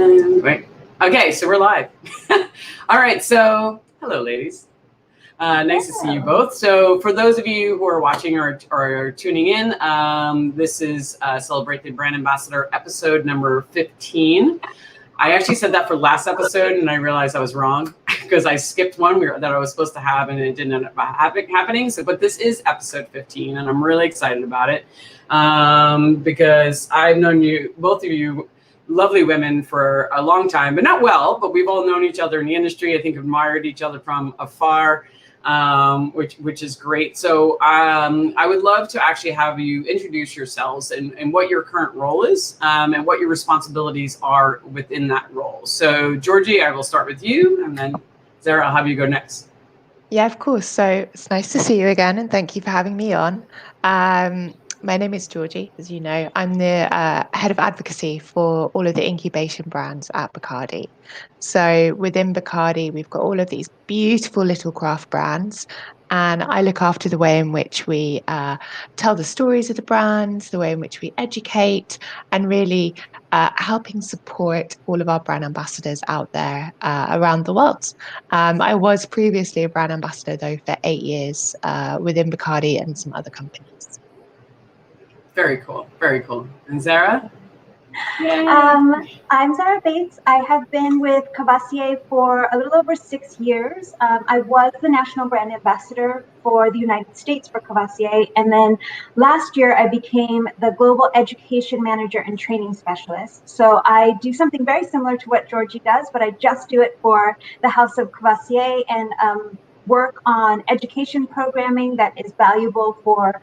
And wait. Okay, so we're live. All right, so hello, ladies. Nice to see you both. So for those of you who are watching or tuning in, this is Celebrate the Brand Ambassador episode number 15. I actually said that for last episode, and I realized I was wrong because I skipped one that I was supposed to have, and it didn't end up happening. So, but this is episode 15, and I'm really excited about it because I've known you, both of you, lovely women for a long time, but not well. But we've all known each other in the industry. I think admired each other from afar. Which is great. So I would love to actually have you introduce yourselves and what your current role is and what your responsibilities are within that role. So Georgie, I will start with you, and then Zahra, I'll have you go next. Yeah, of course. So it's nice to see you again, and thank you for having me on. My name is Georgie, as you know. I'm the head of advocacy for all of the incubation brands at Bacardi. So within Bacardi, we've got all of these beautiful little craft brands, and I look after the way in which we tell the stories of the brands, the way in which we educate, and really helping support all of our brand ambassadors out there around the world. I was previously a brand ambassador, though, for 8 years within Bacardi and some other companies. Very cool. Very cool. And Zahra? I'm Zahra Bates. I have been with Courvoisier for a little over 6 years. I was the national brand ambassador for the United States for Courvoisier, and then last year I became the global education manager and training specialist. So I do something very similar to what Georgie does, but I just do it for the House of Courvoisier and work on education programming that is valuable for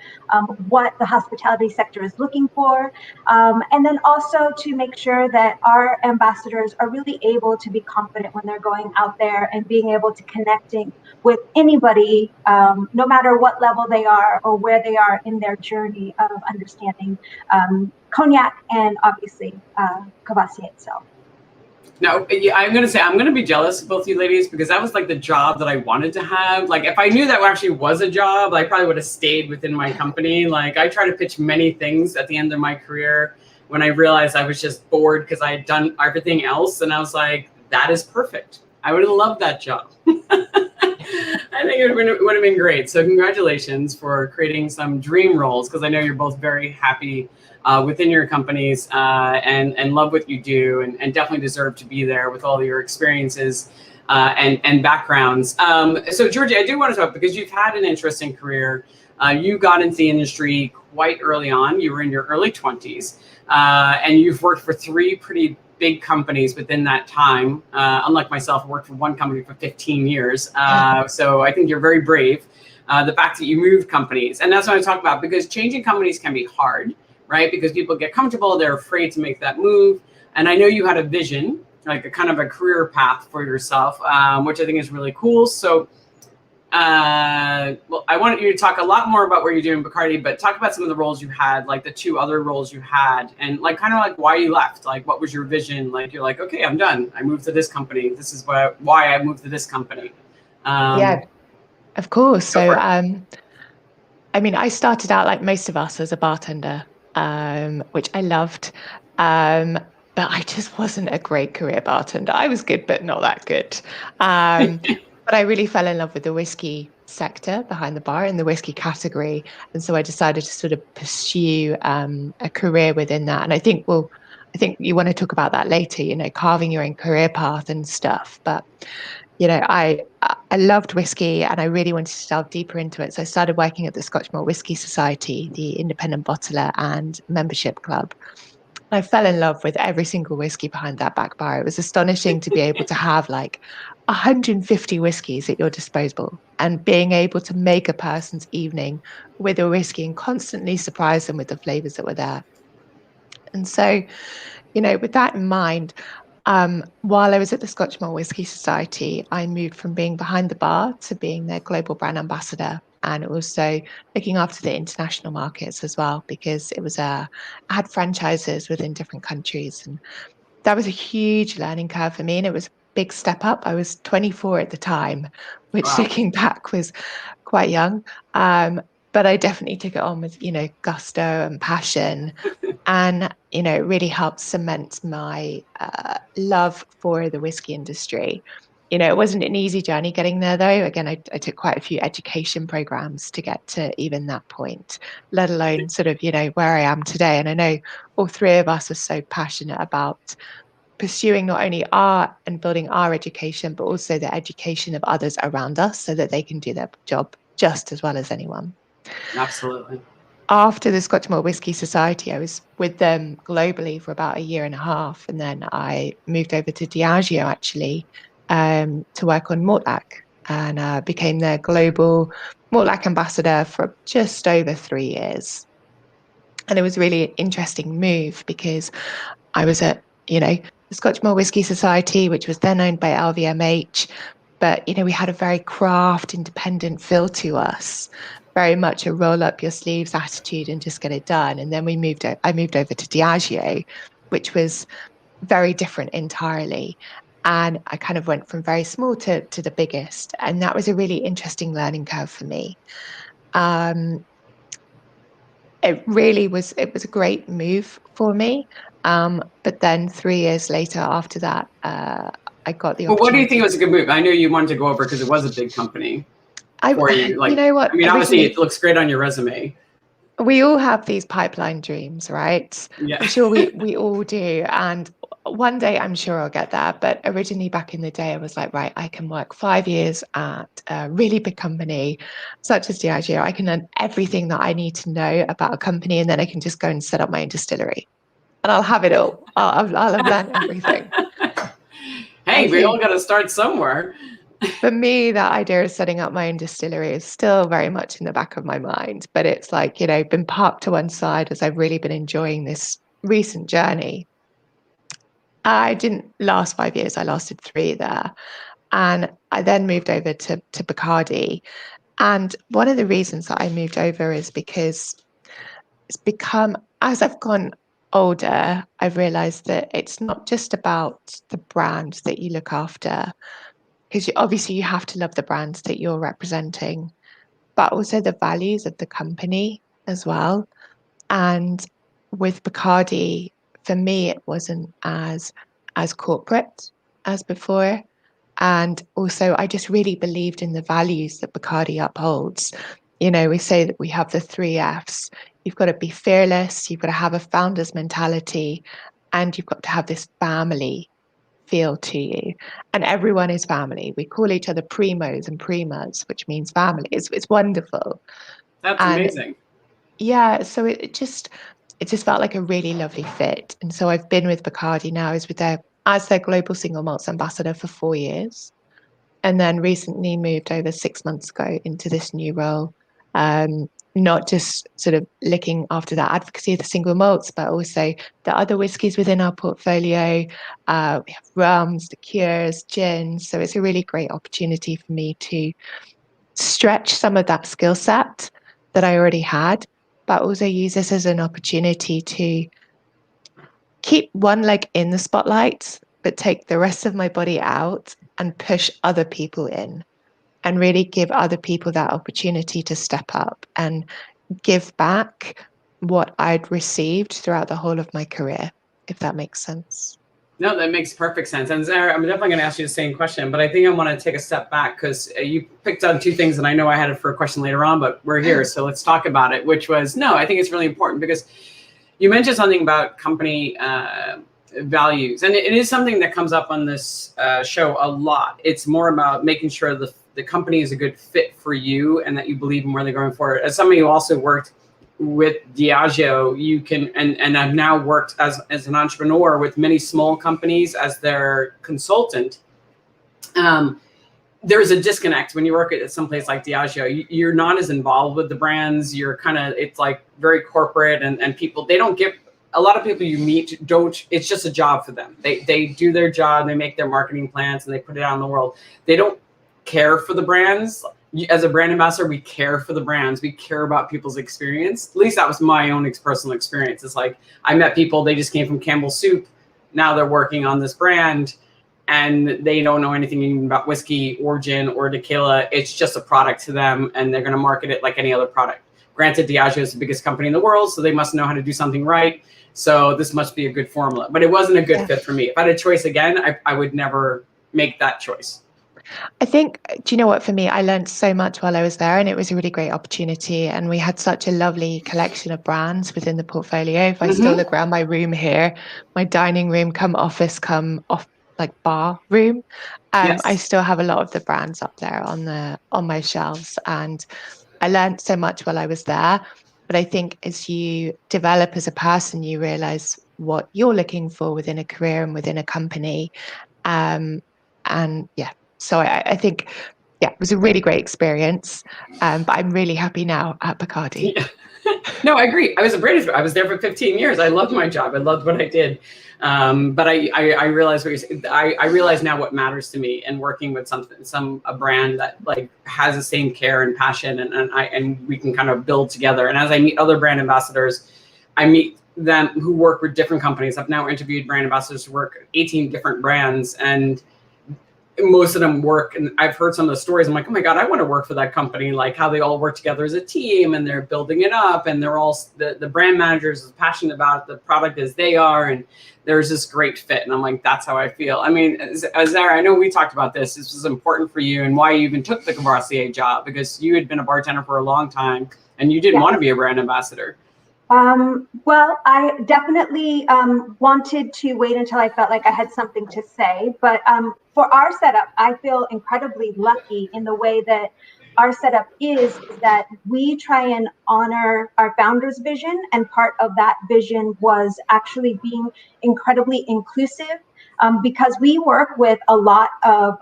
what the hospitality sector is looking for. And then also to make sure that our ambassadors are really able to be confident when they're going out there and being able to connecting with anybody, no matter what level they are or where they are in their journey of understanding cognac and obviously Courvoisier itself. No, yeah, I'm going to be jealous of both you ladies because that was like the job that I wanted to have. Like if I knew that actually was a job, I probably would have stayed within my company. Like I tried to pitch many things at the end of my career when I realized I was just bored because I had done everything else. And I was like, that is perfect. I would have loved that job. I think it would have been great. So congratulations for creating some dream roles because I know you're both very happy within your companies and love what you do and definitely deserve to be there with all your experiences and backgrounds. So Georgie, I do want to talk because you've had an interesting career. You got into the industry quite early on. You were in your early 20s and you've worked for 3 pretty big companies within that time. Unlike myself, I worked for one company for 15 years. So I think you're very brave. The fact that you moved companies, and that's what I talk about because changing companies can be hard. Right? Because people get comfortable, they're afraid to make that move. And I know you had a vision, like a kind of a career path for yourself, which I think is really cool. So, well, I want you to talk a lot more about what you're doing in Bacardi, but talk about some of the roles you had, like the 2 other roles you had, and like kind of like why you left. Like, what was your vision? Like, you're like, okay, I'm done. I moved to this company. This is why I moved to this company. Yeah, of course. So, I mean, I started out like most of us as a bartender. Which I loved, but I just wasn't a great career bartender. I was good, but not that good. But I really fell in love with the whiskey sector behind the bar in the whiskey category. And so I decided to sort of pursue a career within that. And I think you want to talk about that later, you know, carving your own career path and stuff. But you know, I loved whiskey and I really wanted to delve deeper into it. So I started working at the Scotch Malt Whisky Society, the independent bottler and membership club. I fell in love with every single whiskey behind that back bar. It was astonishing to be able to have like 150 whiskies at your disposal and being able to make a person's evening with a whiskey and constantly surprise them with the flavors that were there. And so, you know, with that in mind, while I was at the Scotch Malt Whisky Society, I moved from being behind the bar to being their global brand ambassador and also looking after the international markets as well, because it was I had franchises within different countries. And that was a huge learning curve for me. And it was a big step up. I was 24 at the time, which looking back was quite young. but I definitely took it on with, gusto and passion. And, it really helped cement my love for the whiskey industry. It wasn't an easy journey getting there, though. Again, I took quite a few education programs to get to even that point, let alone sort of, where I am today. And I know all three of us are so passionate about pursuing not only our and building our education, but also the education of others around us so that they can do their job just as well as anyone. Absolutely. After the Scotch Malt Whisky Society, I was with them globally for about 1.5 years. And then I moved over to Diageo, actually, to work on Maltac, and became their global Maltac ambassador for just over 3 years. And it was really an interesting move because I was at, the Scotch Malt Whisky Society, which was then owned by LVMH. But, we had a very craft, independent feel to us, very much a roll up your sleeves attitude and just get it done. And then I moved over to Diageo, which was very different entirely. And I kind of went from very small to the biggest. And that was a really interesting learning curve for me. It was a great move for me. But then 3 years later after that, I got the opportunity. Well, what do you think was a good move? I know you wanted to go over because it was a big company for you. Like, you know what? I mean, obviously it looks great on your resume. We all have these pipeline dreams, right? Yeah. I'm sure we all do. And one day I'm sure I'll get there. But originally back in the day, I was like, right, I can work 5 years at a really big company such as Diageo. I can learn everything that I need to know about a company, and then I can just go and set up my own distillery. And I'll have it all. I'll have learned everything. Hey, we all got to start somewhere. For me, that idea of setting up my own distillery is still very much in the back of my mind, but it's like, been parked to one side as I've really been enjoying this recent journey. I didn't last 5 years. I lasted 3 there. And I then moved over to Bacardi. And one of the reasons that I moved over is because it's become, as I've gone older, I've realized that it's not just about the brand that you look after, because obviously you have to love the brand that you're representing, but also the values of the company as well. And with Bacardi, for me, it wasn't as corporate as before. And also, I just really believed in the values that Bacardi upholds. We say that we have the 3 Fs. You've got to be fearless, you've got to have a founder's mentality, and you've got to have this family feel to you. And everyone is family. We call each other primos and primas, which means family. It's wonderful. That's amazing. Yeah, so it just felt like a really lovely fit. And so I've been with Bacardi now as their global single malts ambassador for 4 years. And then recently moved over 6 months ago into this new role. Not just sort of looking after that advocacy of the single malts, but also the other whiskies within our portfolio. We have rums, liqueurs, gins. So it's a really great opportunity for me to stretch some of that skill set that I already had, but also use this as an opportunity to keep one leg in the spotlight, but take the rest of my body out and push other people in, and really give other people that opportunity to step up and give back what I'd received throughout the whole of my career, if that makes sense. No, that makes perfect sense. And Zahra, I'm definitely going to ask you the same question, but I think I want to take a step back because you picked on 2 things, and I know I had it for a question later on, but we're here, so let's talk about it, which was, no, I think it's really important because you mentioned something about company values, and it is something that comes up on this show a lot. It's more about making sure the company is a good fit for you and that you believe in where they're going forward. As somebody who also worked with Diageo, you can, and I've now worked as an entrepreneur with many small companies as their consultant. There's a disconnect when you work at some place like Diageo. You're not as involved with the brands. You're kind of, it's like very corporate, and people, they don't give, a lot of people you meet don't, it's just a job for them. They do their job, they make their marketing plans, and they put it out in the world. They don't care for the brands. As a brand ambassador, we care for the brands. We care about people's experience. At least that was my own personal experience. It's like, I met people, they just came from Campbell's Soup. Now they're working on this brand and they don't know anything even about whiskey or gin or tequila. It's just a product to them, and they're going to market it like any other product. granted, Diageo is the biggest company in the world, so they must know how to do something right. So this must be a good formula. But it wasn't a good fit for me. If I had a choice again, I would never make that choice. I think, do you know what, for me, I learned so much while I was there, and it was a really great opportunity. And we had such a lovely collection of brands within the portfolio. If I still look around my room here, my dining room, come office, come off like bar room, I still have a lot of the brands up there on my shelves. And I learned so much while I was there. But I think as you develop as a person, you realize what you're looking for within a career and within a company. And yeah, so I think, yeah, it was a really great experience. But I'm really happy now at Bacardi. Yeah. No, I agree. I was there for 15 years. I loved my job. I loved what I did. But I realized I realize now what matters to me, and working with a brand that like has the same care and passion, and we can kind of build together. And as I meet other brand ambassadors, I meet them who work with different companies. I've now interviewed brand ambassadors who work 18 different brands, and most of them work, and I've heard some of the stories. I'm like, oh my God, I want to work for that company, like how they all work together as a team and they're building it up, and they're all, the brand managers as passionate about the product as they are, and there's this great fit. And I'm like, that's how I feel. I mean, Zahra, I know we talked about this. This was important for you and why you even took the Courvoisier job, because you had been a bartender for a long time and you didn't want to be a brand ambassador. Well, I definitely wanted to wait until I felt like I had something to say. But for our setup, I feel incredibly lucky in the way that our setup is that we try and honor our founder's vision. And part of that vision was actually being incredibly inclusive, because we work with a lot of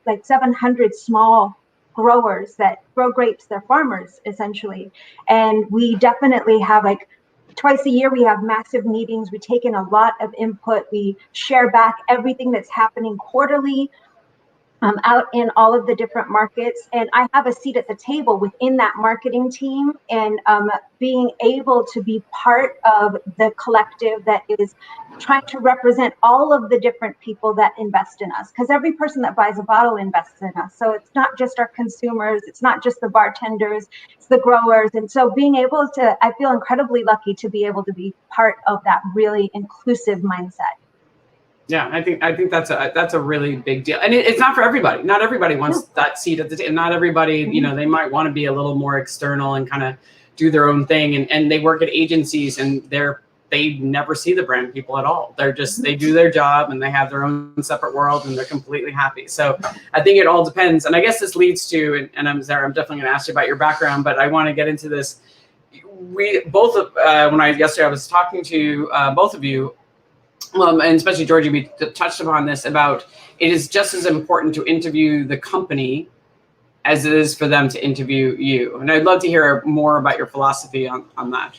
like 700 small growers that grow grapes. They're farmers essentially, and we definitely have like twice a year we have massive meetings. We take in a lot of input. We share back everything that's happening quarterly out in all of the different markets, and I have a seat at the table within that marketing team, and being able to be part of the collective that is trying to represent all of the different people that invest in us, because every person that buys a bottle invests in us. So it's not just our consumers, it's not just the bartenders, it's the growers. And so being able to, I feel incredibly lucky to be able to be part of that really inclusive mindset. Yeah, I think that's a really big deal, and it's not for everybody. Not everybody wants that seat at the table. Not everybody, they might want to be a little more external and kind of do their own thing. And they work at agencies, and they never see the brand people at all. They're just they do their job, and they have their own separate world, and they're completely happy. So I think it all depends. And I guess this leads to, and I'm definitely going to ask you about your background, but I want to get into this. We both yesterday I was talking to both of you. And especially Georgie, we touched upon this about it is just as important to interview the company as it is for them to interview you. And I'd love to hear more about your philosophy on that.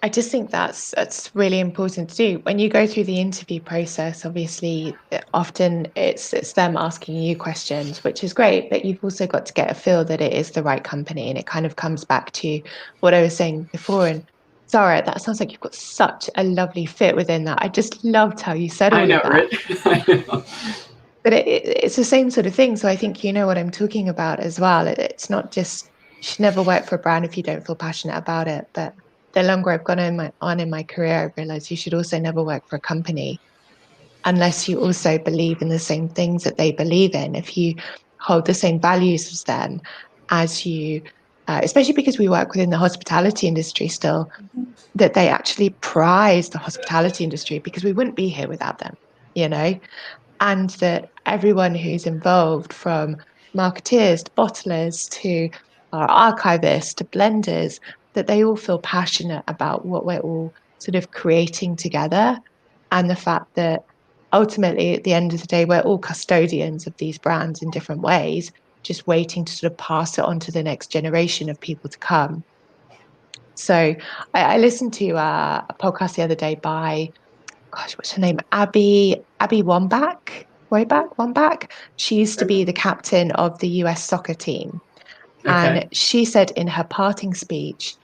I just think that's really important to do. When you go through the interview process, obviously, often it's them asking you questions, which is great, but you've also got to get a feel that it is the right company. And it kind of comes back to what I was saying before. And Zahra, that sounds like you've got such a lovely fit within that. I just loved how you said all of that. Right? I know. But it's the same sort of thing. So I think you know what I'm talking about as well. It's not just, you should never work for a brand if you don't feel passionate about it. But the longer I've gone on in my career, I realized you should also never work for a company unless you also believe in the same things that they believe in. If you hold the same values as them, as you, especially because we work within the hospitality industry still, that they actually prize the hospitality industry, because we wouldn't be here without them, and that everyone who's involved, from marketeers to bottlers to our archivists to blenders, that they all feel passionate about what we're all sort of creating together, and the fact that ultimately at the end of the day we're all custodians of these brands in different ways, just waiting to sort of pass it on to the next generation of people to come. So I listened to a podcast the other day by, what's her name? Abby Wambach. She used to be the captain of the US soccer team. Okay. And she said in her parting speech,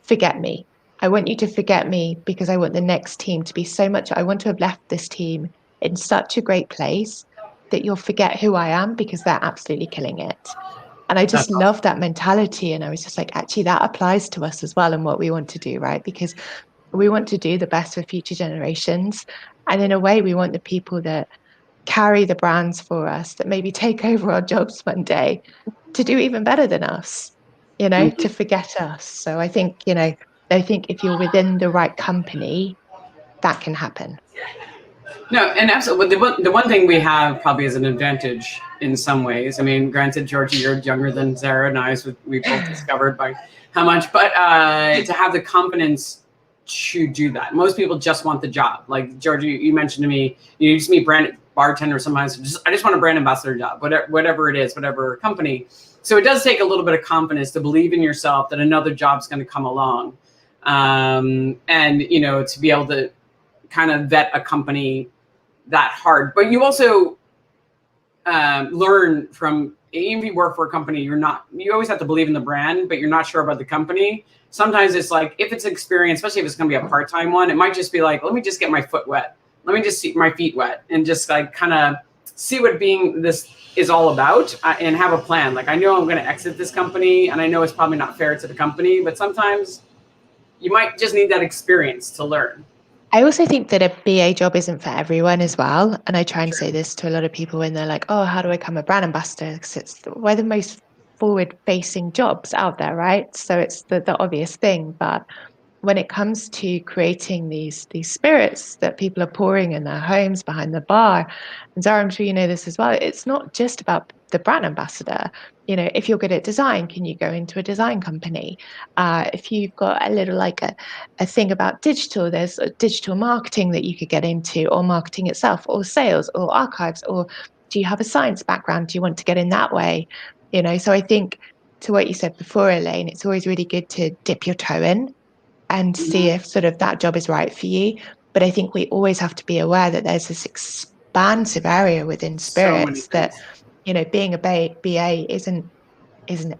forget me. I want you to forget me, because I want the next team to be I want to have left this team in such a great place that you'll forget who I am, because they're absolutely killing it. And I just That's awesome. love that mentality. And I was just like, actually, that applies to us as well and what we want to do, right? Because we want to do the best for future generations. And in a way, we want the people that carry the brands for us, that maybe take over our jobs one day, to do even better than us, to forget us. So I think, if you're within the right company, that can happen. No, and absolutely. The one thing we have probably as an advantage in some ways. I mean, granted, Georgie, you're younger than Zahra and I, so we both discovered by how much, but to have the confidence to do that. Most people just want the job. Like Georgie, you mentioned to me, you just meet brand bartender sometimes. I just want a brand ambassador job, whatever it is, whatever company. So it does take a little bit of confidence to believe in yourself that another job's going to come along, and to be able to kind of vet a company that hard. But you also learn from, even if you work for a company, you always have to believe in the brand, but you're not sure about the company. Sometimes it's like, if it's experience, especially if it's going to be a part-time one, it might just be like, let me just get my foot wet. Let me just see my feet wet and just like kind of see what being this is all about, and have a plan. Like, I know I'm going to exit this company, and I know it's probably not fair to the company, but sometimes you might just need that experience to learn. I also think that a BA job isn't for everyone as well. And I try and say this to a lot of people when they're like, oh, how do I become a brand ambassador? Because we're the most forward-facing jobs out there, right? So it's the obvious thing. But when it comes to creating these spirits that people are pouring in their homes behind the bar, and Zahra, I'm sure you know this as well, it's not just about the brand ambassador. If you're good at design, can you go into a design company? If you've got a little a thing about digital, there's a digital marketing that you could get into, or marketing itself, or sales, or archives, or do you have a science background? Do you want to get in that way? So I think, to what you said before, Elaine, it's always really good to dip your toe in and see if sort of that job is right for you. But I think we always have to be aware that there's this expansive area within spirits that, being a BA isn't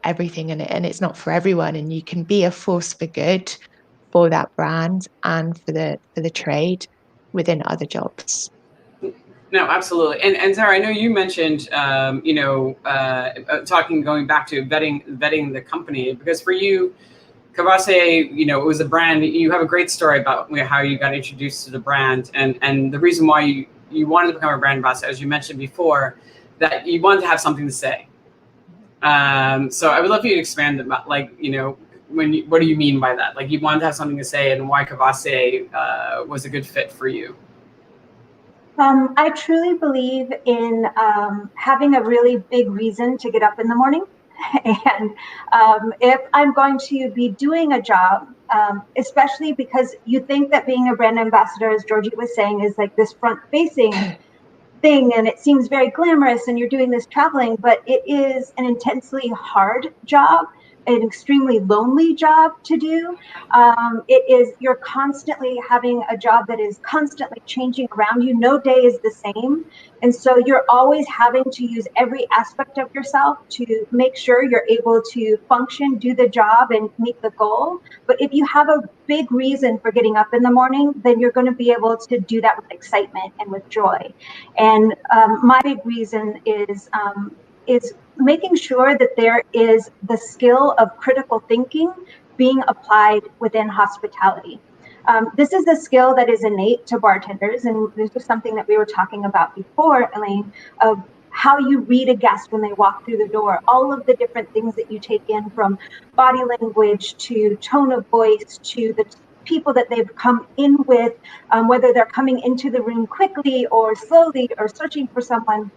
everything, and it's not for everyone. And you can be a force for good for that brand and for the trade within other jobs. No, absolutely. And Zahra, I know you mentioned, going back to vetting the company, because for you, Courvoisier, it was a brand. You have a great story about how you got introduced to the brand, and the reason why you wanted to become a brand ambassador, as you mentioned before, that you wanted to have something to say. So I would love for you to expand about, what do you mean by that? Like, you wanted to have something to say, and why Courvoisier was a good fit for you. I truly believe in having a really big reason to get up in the morning. And if I'm going to be doing a job, especially because you think that being a brand ambassador, as Georgie was saying, is like this front-facing thing, and it seems very glamorous, and you're doing this traveling, but it is an intensely hard job, an extremely lonely job to do. You're constantly having a job that is constantly changing around you. No day is the same. And so you're always having to use every aspect of yourself to make sure you're able to function, do the job, and meet the goal. But if you have a big reason for getting up in the morning, then you're going to be able to do that with excitement and with joy. And my big reason is making sure that there is the skill of critical thinking being applied within hospitality. This is a skill that is innate to bartenders, and this was something that we were talking about before, Elaine, of how you read a guest when they walk through the door, all of the different things that you take in, from body language to tone of voice to the people that they've come in with, whether they're coming into the room quickly or slowly or searching for someone.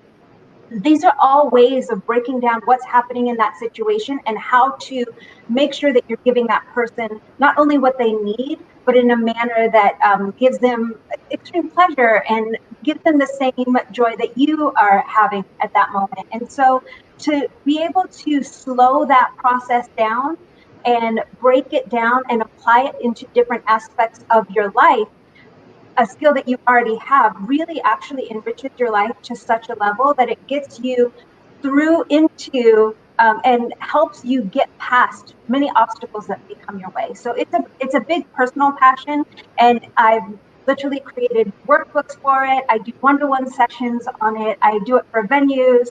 These are all ways of breaking down what's happening in that situation and how to make sure that you're giving that person not only what they need, but in a manner that gives them extreme pleasure and gives them the same joy that you are having at that moment. And so to be able to slow that process down and break it down and apply it into different aspects of your life, a skill that you already have, really actually enriches your life to such a level that it gets you through into and helps you get past many obstacles that become your way. So it's a big personal passion, and I've literally created workbooks for it. I do one-to-one sessions on it. I do it for venues.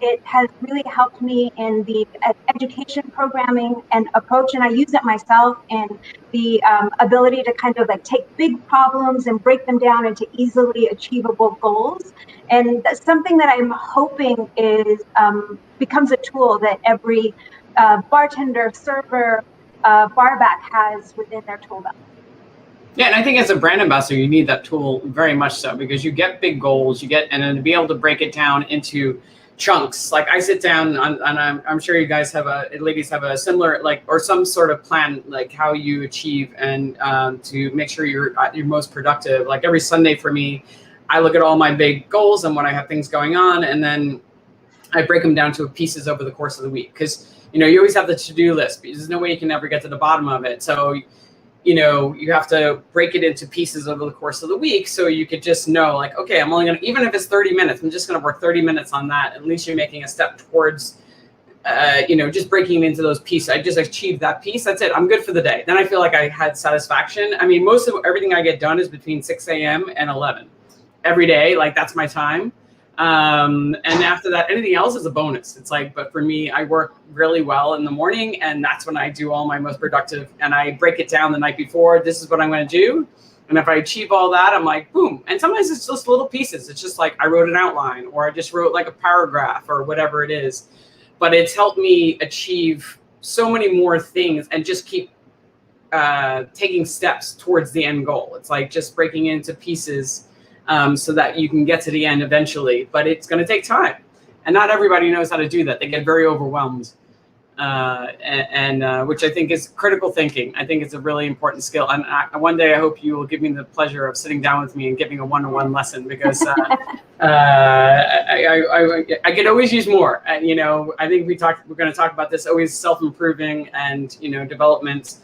It has really helped me in the education programming and approach, and I use it myself in the ability to kind of like take big problems and break them down into easily achievable goals. And that's something that I'm hoping is becomes a tool that every bartender, server, barback has within their tool belt. Yeah, and I think as a brand ambassador, you need that tool very much so, because you get big goals, and then to be able to break it down into chunks. Like I sit down and I'm sure you guys ladies have a similar, like, or some sort of plan, like how you achieve and to make sure you're most productive. Like every Sunday for me, I look at all my big goals and when I have things going on, and then I break them down to pieces over the course of the week. Because, you always have the to-do list, because there's no way you can ever get to the bottom of it. So, you have to break it into pieces over the course of the week. So you could just know, like, okay, I'm only going to, even if it's 30 minutes, I'm just going to work 30 minutes on that. At least you're making a step towards, just breaking it into those pieces. I just achieved that piece. That's it. I'm good for the day. Then I feel like I had satisfaction. I mean, most of everything I get done is between 6 a.m. and 11 every day. Like that's my time. And after that, anything else is a bonus. It's like, but for me, I work really well in the morning, and that's when I do all my most productive, and I break it down the night before. This is what I'm going to do. And if I achieve all that, I'm like, boom. And sometimes it's just little pieces. It's just like I wrote an outline, or I just wrote like a paragraph or whatever it is. But it's helped me achieve so many more things and just keep taking steps towards the end goal. It's like just breaking into pieces so that you can get to the end eventually, but it's going to take time. And not everybody knows how to do that. They get very overwhelmed, and which I think is critical thinking. I think it's a really important skill. And one day I hope you will give me the pleasure of sitting down with me and giving a one-on-one lesson, because I could always use more. And, I think we're going to talk about this, always self-improving and, development.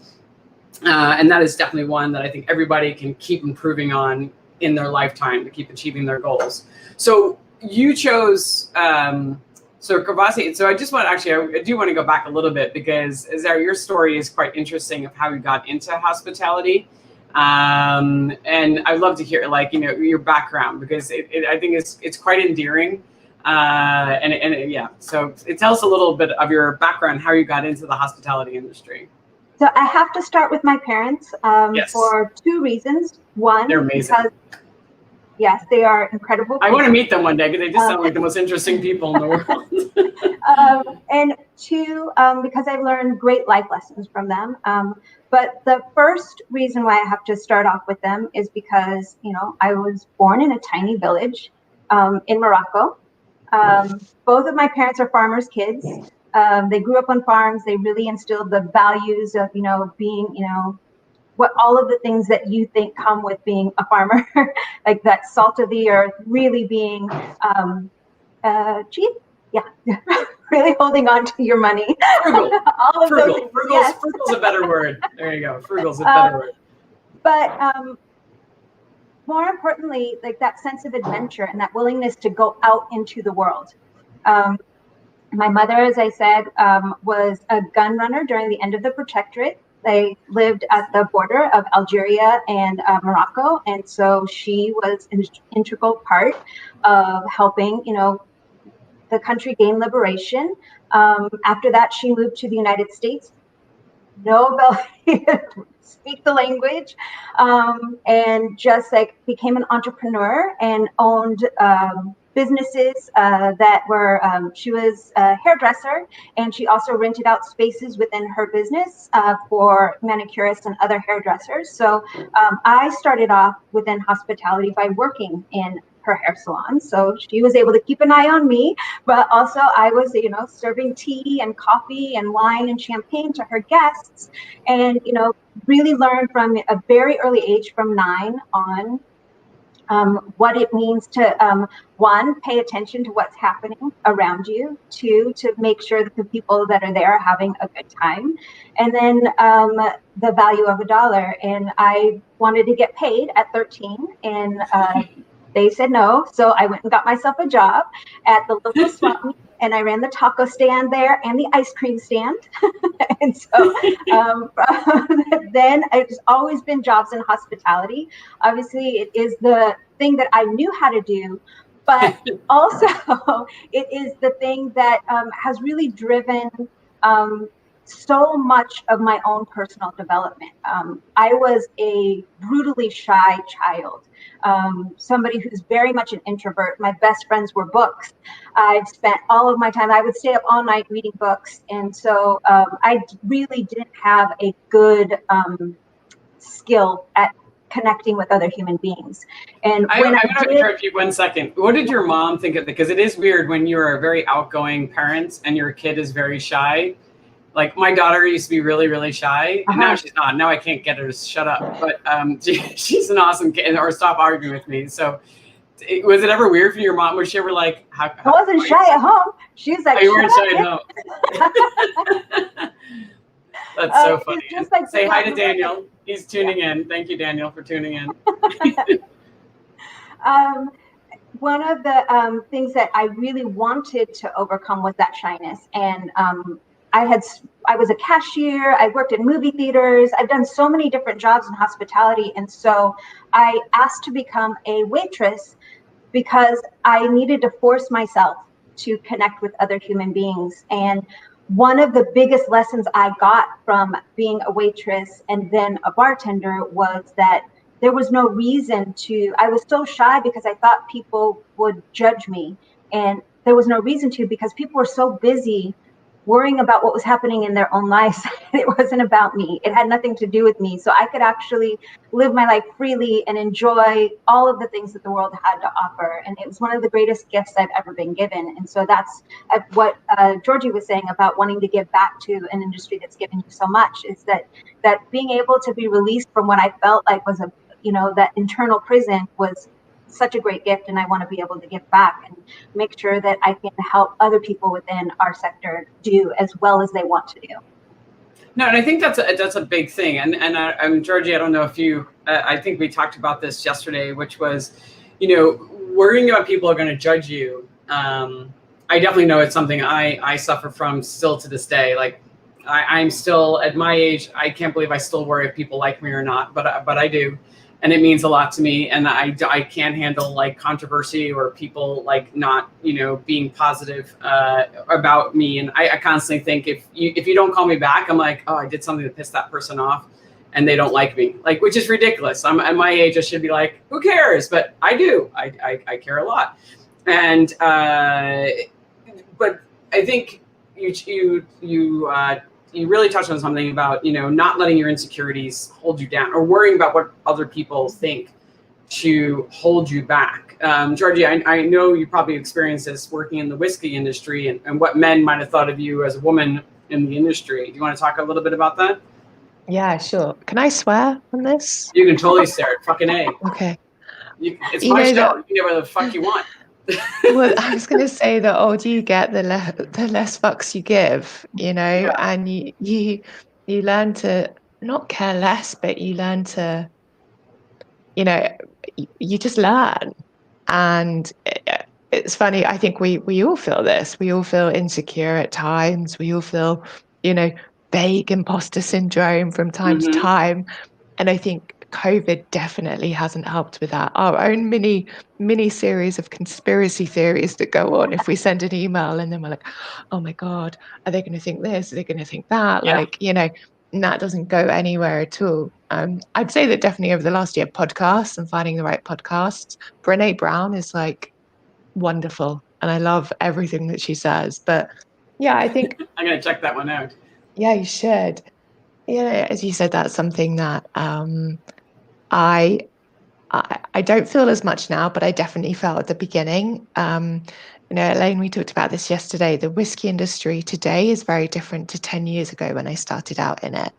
And that is definitely one that I think everybody can keep improving on in their lifetime to keep achieving their goals. So you chose, Courvoisier. So I just want, actually, I do want to go back a little bit, because Zahra, your story is quite interesting of how you got into hospitality. And I'd love to hear, like, your background, because I think it's quite endearing. Yeah, so tell us a little bit of your background, how you got into the hospitality industry. So I have to start with my parents Yes. for two reasons. One, they're amazing. Because, yes, they are incredible people. I want to meet them one day, because they just sound like the most interesting people in the world. And two, because I've learned great life lessons from them. But the first reason why I have to start off with them is because, I was born in a tiny village in Morocco. Both of my parents are farmers' kids. They grew up on farms. They really instilled the values of, being, what all of the things that you think come with being a farmer, like that salt of the earth, really being cheap. Yeah, really holding on to your money. Frugal. All of Frugal. those. Yes. Frugal's a better word. There you go. Frugal's a better word. But more importantly, like that sense of adventure and that willingness to go out into the world. My mother, as I said, was a gun runner during the end of the Protectorate. They lived at the border of Algeria and Morocco. And so she was an integral part of helping, the country gain liberation. After that, she moved to the United States. No ability to speak the language, and just like became an entrepreneur and owned businesses that were, she was a hairdresser, and she also rented out spaces within her business for manicurists and other hairdressers. So I started off within hospitality by working in her hair salon. So she was able to keep an eye on me, but also I was, serving tea and coffee and wine and champagne to her guests, and, really learned from a very early age, from 9 on, what it means to, one, pay attention to what's happening around you, 2, to make sure that the people that are there are having a good time, and then the value of $1. And I wanted to get paid at 13, and they said no, so I went and got myself a job at the local swap meet and I ran the taco stand there and the ice cream stand. And so then it's always been jobs in hospitality. Obviously, it is the thing that I knew how to do, but also it is the thing that has really driven so much of my own personal development. I was a brutally shy child, somebody who's very much an introvert. My best friends were books. I've spent all of my time, I would stay up all night reading books. And so I really didn't have a good skill at connecting with other human beings. And I'm when going to interrupt you 1 second. What did your mom think of it? Because it is weird when you're a very outgoing parent and your kid is very shy. Like my daughter used to be really, really shy, and now she's not. Now I can't get her to shut up. But she's an awesome kid, or stop arguing with me. So, was it ever weird for your mom? Was she ever like, I wasn't shy at home. She was like, you weren't shy at home. That's so funny. Like, say hi to Daniel. He's tuning in. Thank you, Daniel, for tuning in. One of the things that I really wanted to overcome was that shyness, and I was a cashier, I worked in movie theaters, I've done so many different jobs in hospitality. And so I asked to become a waitress because I needed to force myself to connect with other human beings. And one of the biggest lessons I got from being a waitress and then a bartender was that there was no reason to, I was so shy because I thought people would judge me. And there was no reason to, because people were so busy worrying about what was happening in their own lives. It wasn't about me. It had nothing to do with me. So I could actually live my life freely and enjoy all of the things that the world had to offer. And it was one of the greatest gifts I've ever been given. And so that's what Georgie was saying about wanting to give back to an industry that's given you so much, is that being able to be released from what I felt like was that internal prison was such a great gift, and I want to be able to give back and make sure that I can help other people within our sector do as well as they want to do. No, and I think that's a big thing. And Georgie, I don't know if you, I think we talked about this yesterday, which was, worrying about people are going to judge you. I definitely know it's something I suffer from still to this day. Like I'm still at my age, I can't believe I still worry if people like me or not, but I do. And it means a lot to me. And I can't handle like controversy or people like not, being positive about me. And I constantly think if you don't call me back, I'm like, oh, I did something to piss that person off and they don't like me, like, which is ridiculous. I'm at my age, I should be like, who cares? But I do, I care a lot. And, but I think you really touched on something about, not letting your insecurities hold you down or worrying about what other people think to hold you back. Georgie, I know you probably experienced this working in the whiskey industry and what men might have thought of you as a woman in the industry. Do you want to talk a little bit about that? Yeah, sure. Can I swear on this? You can totally swear it. Fucking A. Okay. It's my show. You can get whatever the fuck you want. Well, I was going to say the older you get, the less fucks you give, Yeah. and you learn to not care less, but you learn to, you just learn. And it's funny. I think we all feel this. We all feel insecure at times. We all feel, vague imposter syndrome from time to time. And I think COVID definitely hasn't helped with that. Our own mini series of conspiracy theories that go on if we send an email and then we're like, oh my God, are they going to think this? Are they going to think that? Yeah. Like, and that doesn't go anywhere at all. I'd say that definitely over the last year, podcasts and finding the right podcasts. Brené Brown is like wonderful. And I love everything that she says. But yeah, I think I'm going to check that one out. Yeah, you should. As you said, that's something that I don't feel as much now, but I definitely felt at the beginning. Elaine, we talked about this yesterday. The whiskey industry today is very different to 10 years ago when I started out in it.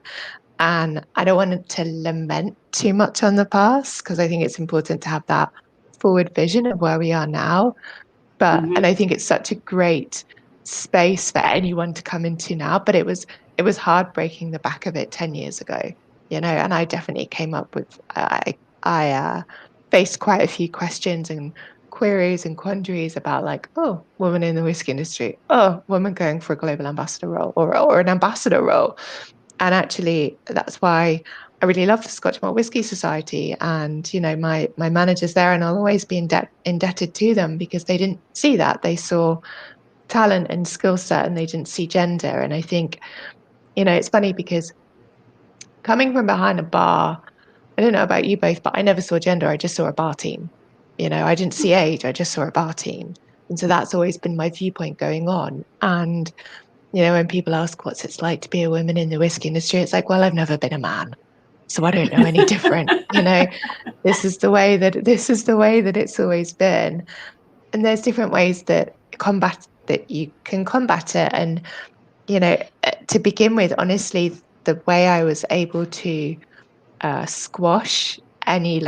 And I don't want to lament too much on the past because I think it's important to have that forward vision of where we are now. But and I think it's such a great space for anyone to come into now. But it was hard breaking the back of it 10 years ago, and I definitely came up with I faced quite a few questions and queries and quandaries about like, oh, woman in the whiskey industry, oh, woman going for a global ambassador role or an ambassador role. And actually, that's why I really love the Scotch Malt Whisky Society, and my managers there, and I'll always be indebted to them, because they didn't see that. They saw talent and skill set, and they didn't see gender. And I think, it's funny because coming from behind a bar, I don't know about you both, but I never saw gender. I just saw a bar team. I didn't see age. I just saw a bar team. And so that's always been my viewpoint going on. And, when people ask what's it's like to be a woman in the whiskey industry, it's like, well, I've never been a man, so I don't know any different. This is the way that it's always been. And there's different ways that you can combat it. And, to begin with, honestly, the way I was able to squash any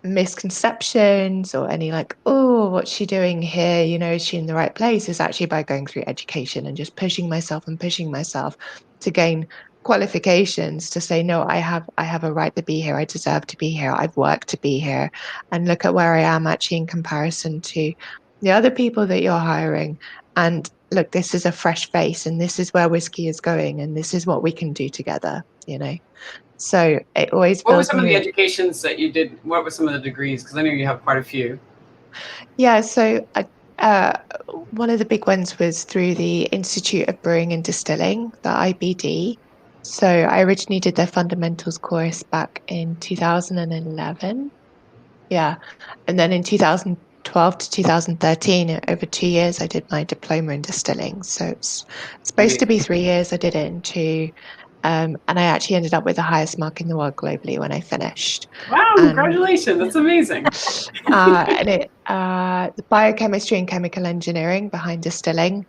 misconceptions or any oh, what's she doing here? Is she in the right place? Is actually by going through education and just pushing myself to gain qualifications to say, no, I have a right to be here. I deserve to be here. I've worked to be here. And look at where I am actually in comparison to the other people that you're hiring. And look, this is a fresh face, and this is where whiskey is going, and this is what we can do together, So it always What were feels some of the educations that you did? What were some of the degrees? Because I know you have quite a few. Yeah, so one of the big ones was through the Institute of Brewing and Distilling, the IBD. So I originally did their fundamentals course back in 2011. Yeah. And then in 2012 to 2013, over 2 years, I did my diploma in distilling. So it's supposed to be 3 years. I did it in 2. And I actually ended up with the highest mark in the world globally when I finished. Wow, congratulations. That's amazing. And the biochemistry and chemical engineering behind distilling,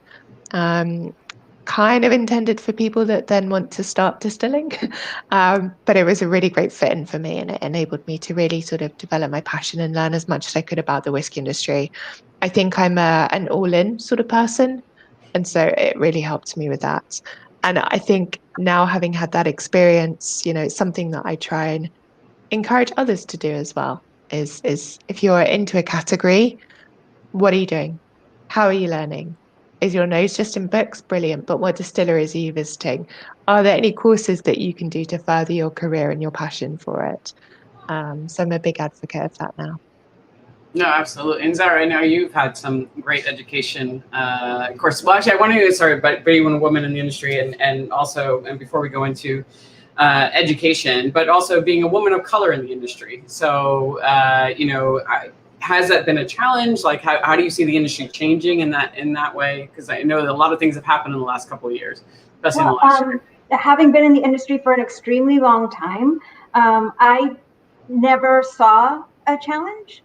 kind of intended for people that then want to start distilling. But it was a really great fit in for me, and it enabled me to really sort of develop my passion and learn as much as I could about the whiskey industry. I think I'm an all-in sort of person, and so it really helped me with that. And I think now, having had that experience, it's something that I try and encourage others to do as well. Is if you're into a category, what are you doing? How are you learning? Is your nose just in books? Brilliant. But what distilleries are you visiting? Are there any courses that you can do to further your career and your passion for it? So I'm a big advocate of that now. No, absolutely. And Zahra, I know you've had some great education courses. Well, actually, I want to start by being a woman in the industry, and also, and before we go into education, but also being a woman of color in the industry. So, has that been a challenge? Like, how do you see the industry changing in that way? Because I know that a lot of things have happened in the last couple of years, especially in the last year. Having been in the industry for an extremely long time, I never saw a challenge.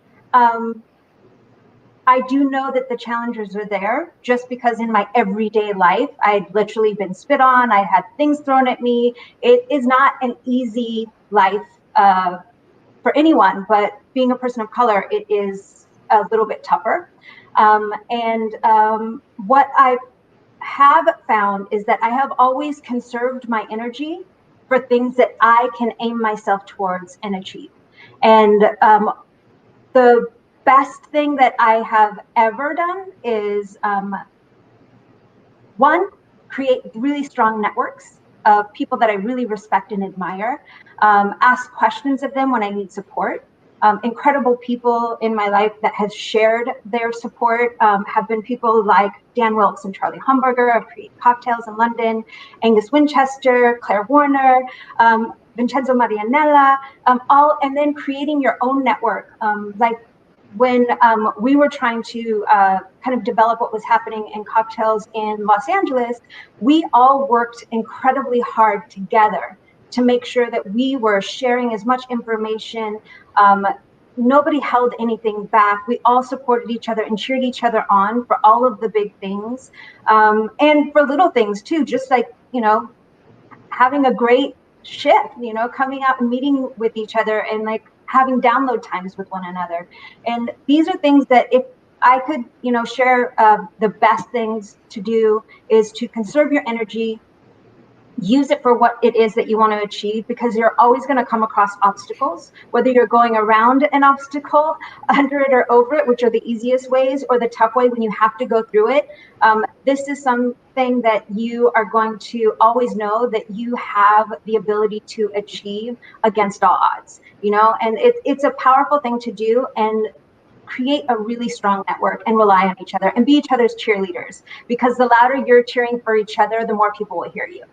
I do know that the challenges are there, just because in my everyday life, I'd literally been spit on. I had things thrown at me. It is not an easy life for anyone, but being a person of color, it is a little bit tougher. What I have found is that I have always conserved my energy for things that I can aim myself towards and achieve. And the best thing that I have ever done is one, create really strong networks of people that I really respect and admire, ask questions of them when I need support. Incredible people in my life that have shared their support have been people like Dan Wilkes and Charlie Humberger of Create Cocktails in London, Angus Winchester, Claire Warner, Vincenzo Marianella, and then creating your own network. Like when we were trying to kind of develop what was happening in cocktails in Los Angeles, we all worked incredibly hard together to make sure that we were sharing as much information. Nobody held anything back. We all supported each other and cheered each other on for all of the big things, and for little things too, just like, having a great shift, coming out and meeting with each other and like having download times with one another. And these are things that if I could, share the best things to do is to conserve your energy, use it for what it is that you want to achieve, because you're always going to come across obstacles, whether you're going around an obstacle, under it, or over it, which are the easiest ways, or the tough way when you have to go through it. This is something that you are going to always know that you have the ability to achieve against all odds, you know, and it's a powerful thing to do, and create a really strong network and rely on each other and be each other's cheerleaders, because the louder you're cheering for each other, the more people will hear you.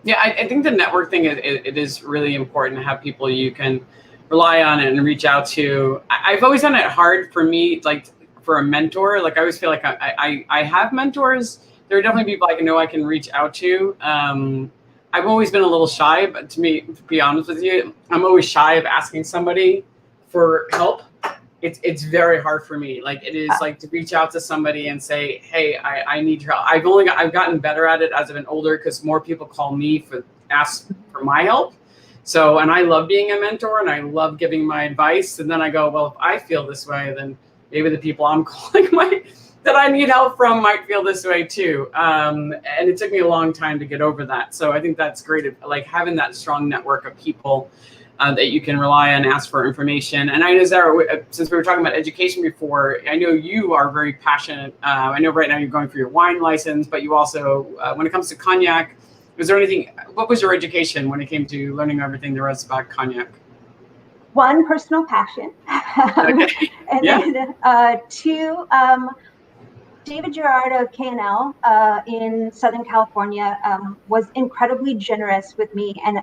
Yeah, I think the network thing, it is really important to have people you can rely on and reach out to. I've always found it hard for me, like for a mentor. Like I always feel like I have mentors. There are definitely people I know I can reach out to. I've always been a little shy, but to be honest with you, I'm always shy of asking somebody for help. It's very hard for me. Like it is like to reach out to somebody and say, hey, I need your help. I've gotten better at it as I've been older, because more people call me ask for my help. So, and I love being a mentor and I love giving my advice. And then I go, well, if I feel this way, then maybe the people I'm calling that I need help from might feel this way too. And it took me a long time to get over that. So I think that's great. Like having that strong network of people that you can rely on, ask for information. And I know, Zahra, since we were talking about education before, I know you are very passionate. I know right now you're going for your wine license, but you also, when it comes to cognac, what was your education when it came to learning everything there was about cognac? One, personal passion. Okay. And yeah. then two, David Gerard of K&L in Southern California was incredibly generous with me and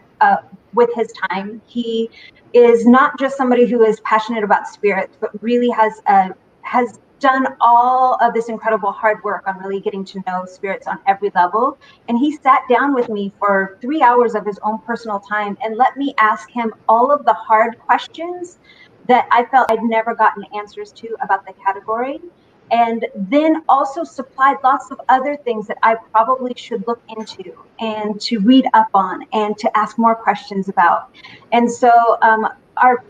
with his time. He is not just somebody who is passionate about spirits, but really has done all of this incredible hard work on really getting to know spirits on every level. And he sat down with me for 3 hours of his own personal time and let me ask him all of the hard questions that I felt I'd never gotten answers to about the category. And then also supplied lots of other things that I probably should look into and to read up on and to ask more questions about. And so our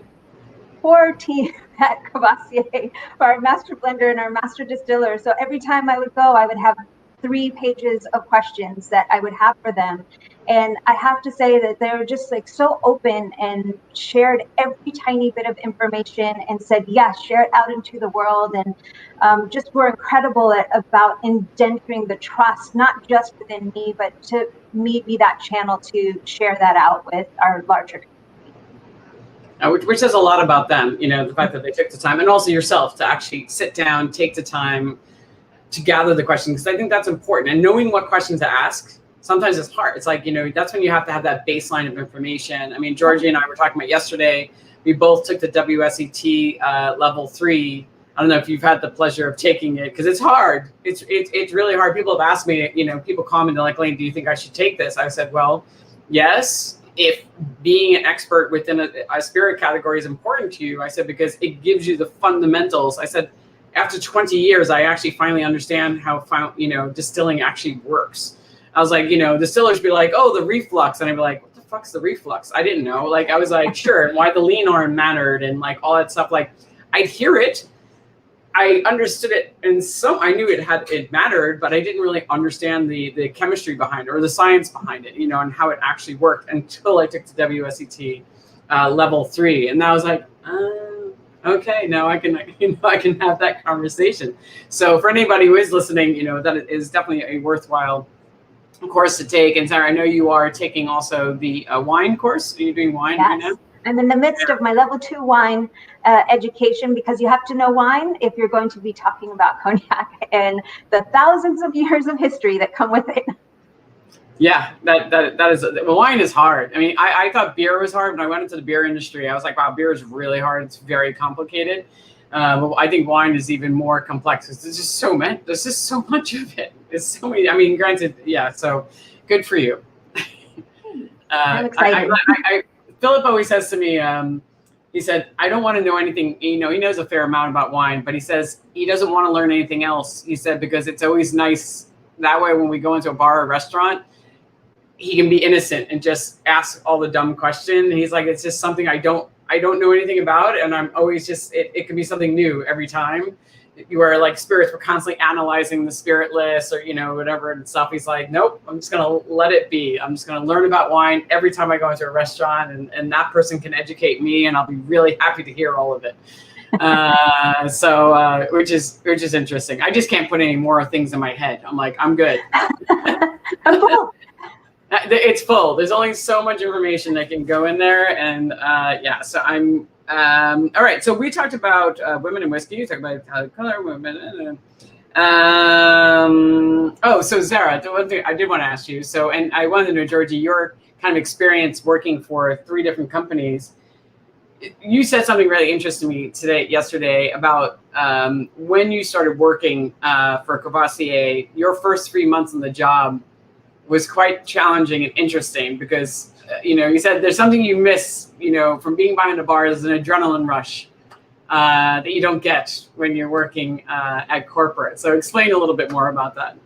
core team at Courvoisier, our master blender and our master distiller, so every time I would go, I would have 3 pages of questions that I would have for them. And I have to say that they were just like so open and shared every tiny bit of information and said, yes, share it out into the world. And just were incredible about indentering the trust, not just within me, but to me be that channel to share that out with our larger community. Which says a lot about them, you know, the fact that they took the time, and also yourself to actually sit down, take the time to gather the questions, because I think that's important. And knowing what questions to ask, sometimes it's hard. It's like, you know, that's when you have to have that baseline of information. I mean, Georgie and I were talking about yesterday, we both took the WSET level 3. I don't know if you've had the pleasure of taking it, because it's hard. It's really hard. People have asked me, you know, people comment, they're like, Lane, do you think I should take this? I said, well, yes, if being an expert within a spirit category is important to you. I said, because it gives you the fundamentals. I said, after 20 years, I actually finally understand how, you know, distilling actually works. I was like, you know, distillers be like, oh, the reflux. And I'd be like, what the fuck's the reflux? I didn't know. Like, I was like, sure. And why the lean arm mattered and like all that stuff. Like, I'd hear it. I understood it. And I knew it mattered, but I didn't really understand the chemistry behind it or the science behind it, you know, and how it actually worked until I took the WSET level 3. And I was like, okay, now I can have that conversation. So for anybody who is listening, you know, that it is definitely a worthwhile course to take. And Zahra, I know you are taking also the wine course. Are you doing wine right now? I'm in the midst of my level 2 wine education, because you have to know wine if you're going to be talking about cognac and the thousands of years of history that come with it. Yeah, that is, well, wine is hard. I mean, I thought beer was hard. When I went into the beer industry, I was like, wow, beer is really hard. It's very complicated. But I think wine is even more complex. There's just so much of it. It's so many. I mean, granted, yeah. So good for you. I'm excited. Philip always says to me, he said, I don't want to know anything. You know, he knows a fair amount about wine, but he says he doesn't want to learn anything else. He said, because it's always nice that way when we go into a bar or restaurant, he can be innocent and just ask all the dumb questions. And he's like, it's just something I don't know anything about. And I'm always just, it can be something new every time. where like spirits were constantly analyzing the spirit list or, whatever and stuff. He's like, nope, I'm just going to let it be. I'm just going to learn about wine every time I go into a restaurant, and that person can educate me, and I'll be really happy to hear all of it. Which is interesting. I just can't put any more things in my head. I'm like, I'm good. I'm full. It's full. There's only so much information that can go in there. And so I'm, all right. So we talked about women in whiskey. We talked about color, women. So Zahra, the one thing I did want to ask you. So, and I wanted to know, Georgie, your kind of experience working for 3 different companies. You said something really interesting to me yesterday about when you started working for Courvoisier, your first 3 months on the job was quite challenging and interesting because, you said there's something you miss, from being behind the bar. There's an adrenaline rush that you don't get when you're working at corporate. So explain a little bit more about that.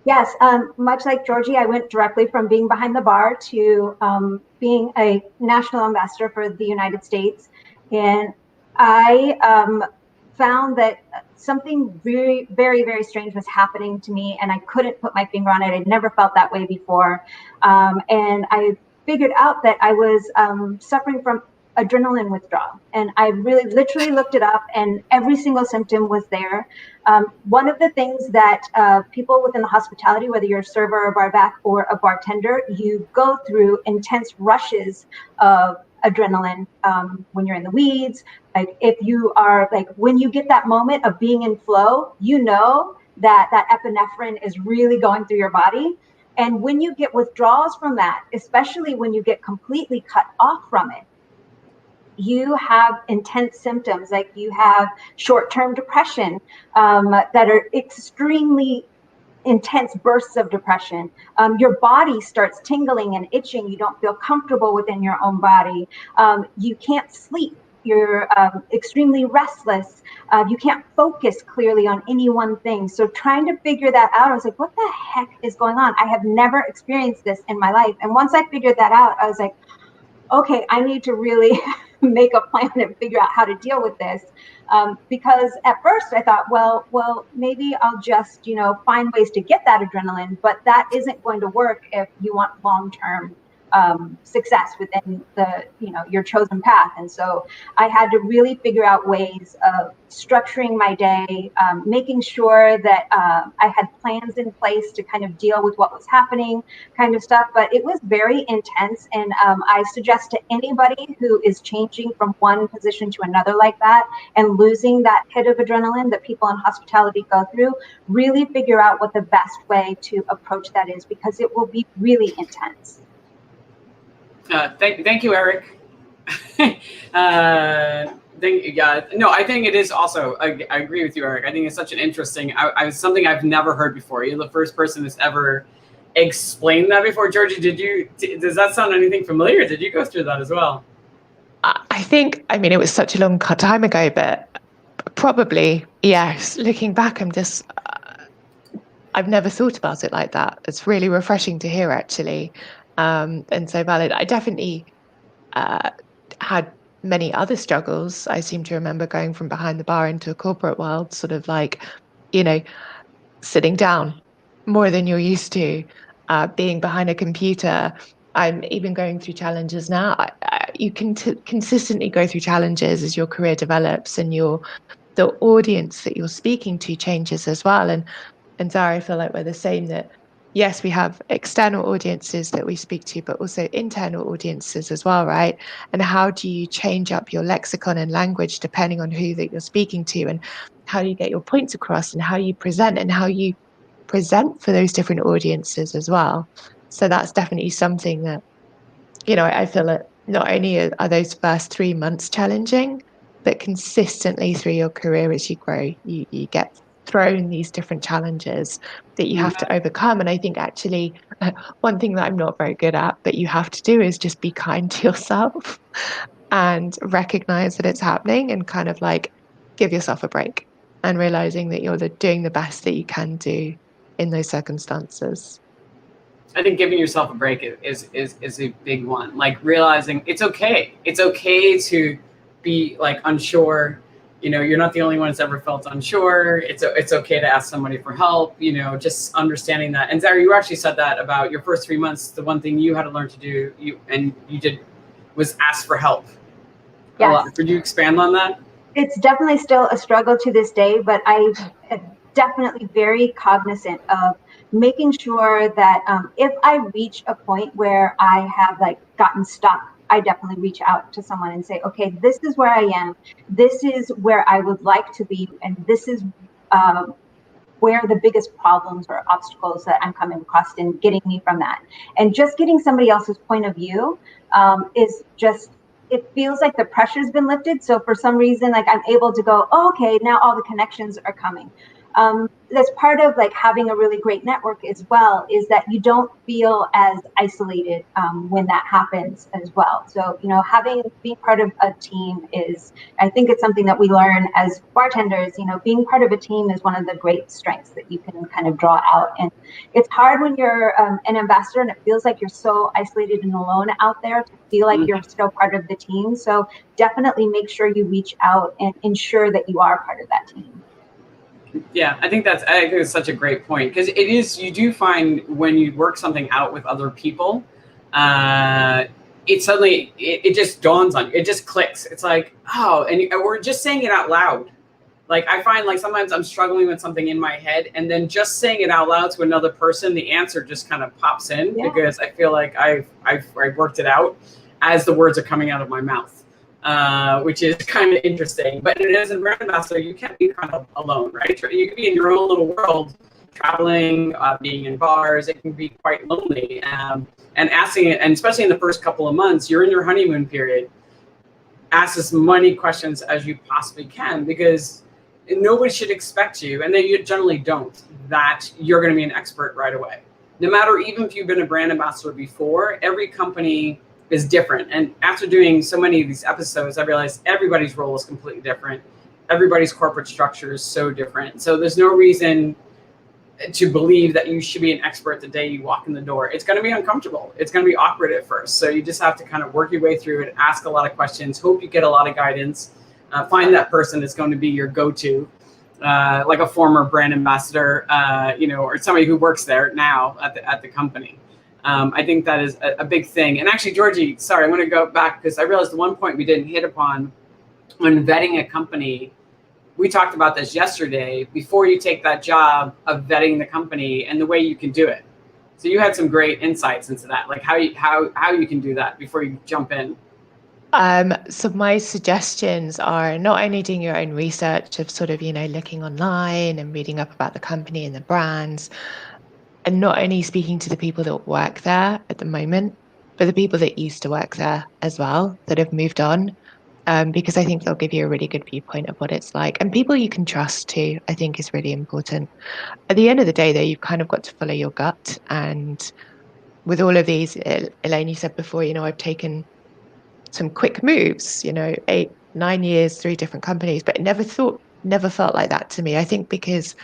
Yes, much like Georgie, I went directly from being behind the bar to being a national ambassador for the United States. And I found that something very, very, very strange was happening to me, and I couldn't put my finger on it. I'd never felt that way before. And I figured out that I was suffering from adrenaline withdrawal. And I really literally looked it up, and every single symptom was there. One of the things that people within the hospitality, whether you're a server or a barback or a bartender, you go through intense rushes of adrenaline when you're in the weeds. Like if you are like, when you get that moment of being in flow, that epinephrine is really going through your body. And when you get withdrawals from that, especially when you get completely cut off from it, you have intense symptoms. Like you have short-term depression that are extremely intense bursts of depression. Your body starts tingling and itching. You don't feel comfortable within your own body. You can't sleep. You're extremely restless. You can't focus clearly on any one thing. So trying to figure that out, I was like, what the heck is going on? I have never experienced this in my life. And once I figured that out, I was like, okay, I need to really make a plan and figure out how to deal with this. Because at first I thought, well, maybe I'll just, find ways to get that adrenaline, but that isn't going to work if you want long-term success within your chosen path. And so I had to really figure out ways of structuring my day, making sure that I had plans in place to kind of deal with what was happening, kind of stuff. But it was very intense. And I suggest to anybody who is changing from one position to another like that and losing that hit of adrenaline that people in hospitality go through, really figure out what the best way to approach that is, because it will be really intense. Thank you, Eric. I think it is also, I agree with you, Eric. I think it's such an interesting, something I've never heard before. You're the first person who's ever explained that before. Georgie, does that sound anything familiar? Did you go through that as well? It was such a long time ago, but probably, yes. Looking back, I've never thought about it like that. It's really refreshing to hear, actually. And so valid. I definitely had many other struggles. I seem to remember going from behind the bar into a corporate world, sort of like, sitting down more than you're used to, being behind a computer. I'm even going through challenges now. You can consistently go through challenges as your career develops and the audience that you're speaking to changes as well. And Zahra, I feel like we're the same, that yes, we have external audiences that we speak to, but also internal audiences as well, right? And how do you change up your lexicon and language depending on who that you're speaking to, and how do you get your points across, and how you present for those different audiences as well. So that's definitely something that, I feel that not only are those first 3 months challenging, but consistently through your career as you grow, you get thrown these different challenges that you have to overcome. And I think actually one thing that I'm not very good at, but you have to do, is just be kind to yourself and recognize that it's happening, and kind of like give yourself a break, and realizing that you're doing the best that you can do in those circumstances. I think giving yourself a break is a big one. Like realizing it's okay. It's okay to be like unsure. you're not the only one that's ever felt unsure. It's okay to ask somebody for help, just understanding that. And Zahra, you actually said that about your first 3 months. The one thing you had to learn to do, you did, was ask for help. Yes. Could you expand on that? It's definitely still a struggle to this day, but I'm definitely very cognizant of making sure that if I reach a point where I have gotten stuck, I definitely reach out to someone and say, okay, this is where I am. This is where I would like to be. And this is where the biggest problems or obstacles that I'm coming across in getting me from that. And just getting somebody else's point of view is just, it feels like the pressure's been lifted. So for some reason, I'm able to go, oh, okay, now all the connections are coming. That's part of having a really great network as well, is that you don't feel as isolated when that happens as well. So, being part of a team is, I think it's something that we learn as bartenders. Being part of a team is one of the great strengths that you can kind of draw out. And it's hard when you're an ambassador and it feels like you're so isolated and alone out there to feel like you're still part of the team. So definitely make sure you reach out and ensure that you are part of that team. Yeah, I think it's such a great point, because it is, you do find when you work something out with other people, it suddenly, it just dawns on you. It just clicks. It's like, oh, and we're just saying it out loud. I find sometimes I'm struggling with something in my head, and then just saying it out loud to another person, the answer just kind of pops in, because I feel like I've worked it out as the words are coming out of my mouth. Which is kind of interesting. But as a brand ambassador, you can't be kind of alone, right? You can be in your own little world, traveling, being in bars. It can be quite lonely. And asking it, and especially in the first couple of months, you're in your honeymoon period. Ask as many questions as you possibly can, because nobody should expect you, and they generally don't, that you're going to be an expert right away. No matter, even if you've been a brand ambassador before, every company is different. And after doing so many of these episodes, I realized everybody's role is completely different. Everybody's corporate structure is so different. So there's no reason to believe that you should be an expert the day you walk in the door. It's going to be uncomfortable. It's going to be awkward at first. So you just have to kind of work your way through it, ask a lot of questions, hope you get a lot of guidance, find that person that's going to be your go-to, like a former brand ambassador, or somebody who works there now at the company. I think that is a big thing. And actually, Georgie, sorry, I want to go back, because I realized the one point we didn't hit upon when vetting a company. We talked about this yesterday, before you take that job, of vetting the company and the way you can do it. So you had some great insights into that, like how you can do that before you jump in. So my suggestions are not only doing your own research of sort of, looking online and reading up about the company and the brands, and not only speaking to the people that work there at the moment, but the people that used to work there as well, that have moved on, because I think they'll give you a really good viewpoint of what it's like. And people you can trust too, I think, is really important. At the end of the day, though, you've kind of got to follow your gut. And with all of these, Elaine, you said before, I've taken some quick moves, 8, 9 years, 3 different companies, but it never felt like that to me. I think because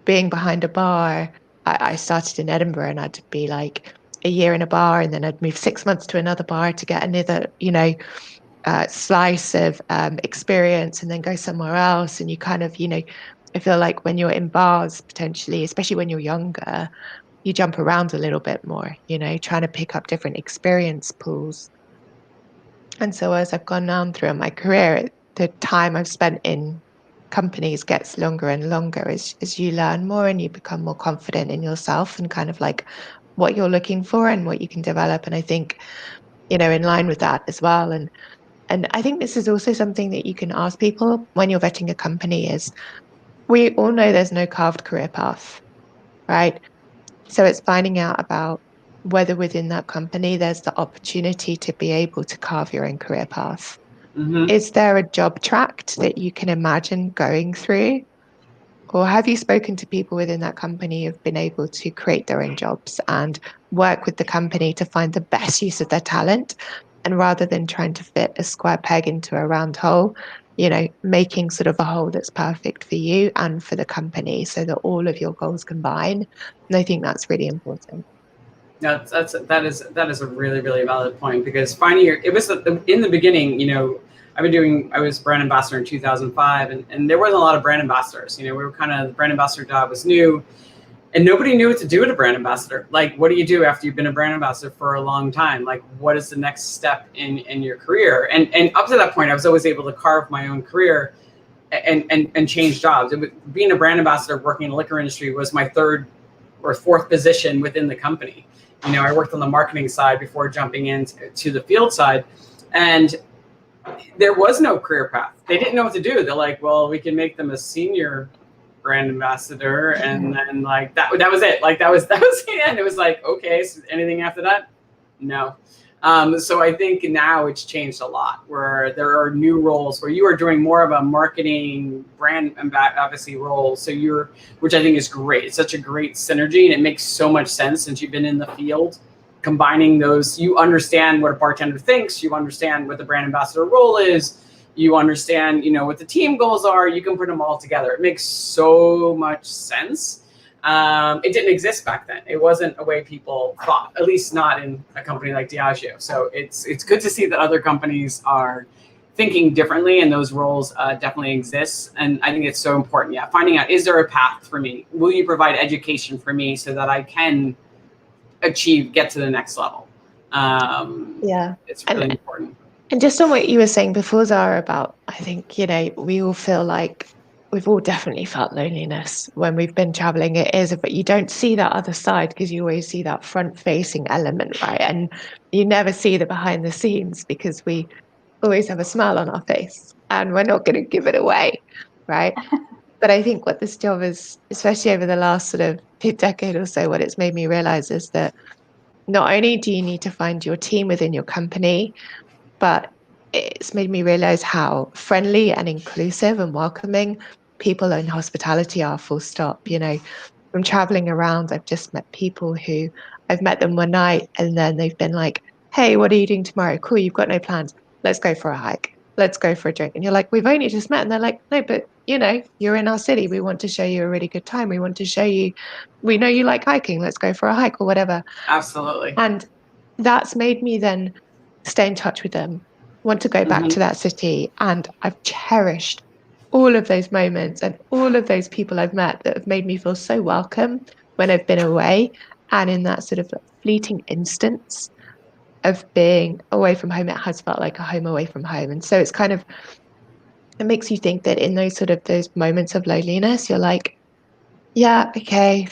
being behind a bar, I started in Edinburgh, and I'd be like a year in a bar, and then I'd move 6 months to another bar to get another, slice of experience, and then go somewhere else. And you kind of, I feel like when you're in bars, potentially, especially when you're younger, you jump around a little bit more, trying to pick up different experience pools. And so as I've gone down through my career, the time I've spent in companies gets longer and longer as you learn more and you become more confident in yourself and kind of like what you're looking for and what you can develop. And I think, in line with that as well. And I think this is also something that you can ask people when you're vetting a company is, we all know there's no carved career path, right? So it's finding out about whether within that company there's the opportunity to be able to carve your own career path. Mm-hmm. Is there a job tract that you can imagine going through? Or have you spoken to people within that company who've been able to create their own jobs and work with the company to find the best use of their talent? And rather than trying to fit a square peg into a round hole, making sort of a hole that's perfect for you and for the company so that all of your goals combine. And I think that's really important. That is a really, really valid point, because finding it was in the beginning, I was brand ambassador in 2005, and there wasn't a lot of brand ambassadors. We were the brand ambassador job was new, and nobody knew what to do with a brand ambassador. Like, what do you do after you've been a brand ambassador for a long time? Like, what is the next step in your career? And up to that point, I was always able to carve my own career and change jobs. Being a brand ambassador working in the liquor industry was my third or fourth position within the company. I worked on the marketing side before jumping into the field side, and there was no career path. They didn't know what to do. They're like, well, we can make them a senior brand ambassador, and then like that was it. Like that was the end. It was like, okay, so anything after that? No. So I think now it's changed a lot, where there are new roles where you are doing more of a marketing brand advocacy role. So which I think is great. It's such a great synergy, and it makes so much sense since you've been in the field. Combining those, you understand what a bartender thinks, you understand what the brand ambassador role is, you understand, what the team goals are, you can put them all together. It makes so much sense. It didn't exist back then. It wasn't a way people thought, at least not in a company like Diageo. So it's good to see that other companies are thinking differently, and those roles definitely exist. And I think it's so important. Yeah, finding out, is there a path for me? Will you provide education for me so that I can get to the next level? It's really important. And just on what you were saying before, Zahra, about, I think, we all feel like we've all definitely felt loneliness when we've been traveling. It is, but you don't see that other side because you always see that front facing element, right? And you never see the behind the scenes because we always have a smile on our face and we're not going to give it away, right? But I think what this job is, especially over the last sort of decade or so, what it's made me realize is that not only do you need to find your team within your company, but it's made me realize how friendly and inclusive and welcoming people in hospitality are, full stop. From traveling around, I've just met people who I've met them one night and then they've been like, hey, what are you doing tomorrow? Cool, you've got no plans. Let's go for a hike. Let's go for a drink. And you're like, we've only just met. And they're like, no, but you're in our city. We want to show you a really good time. We want to show you, we know you like hiking. Let's go for a hike or whatever. Absolutely. And that's made me then stay in touch with them, want to go back to that city. And I've cherished all of those moments and all of those people I've met that have made me feel so welcome when I've been away. And in that sort of fleeting instance of being away from home, it has felt like a home away from home. And so it's it makes you think that in those moments of loneliness, you're like, yeah, okay,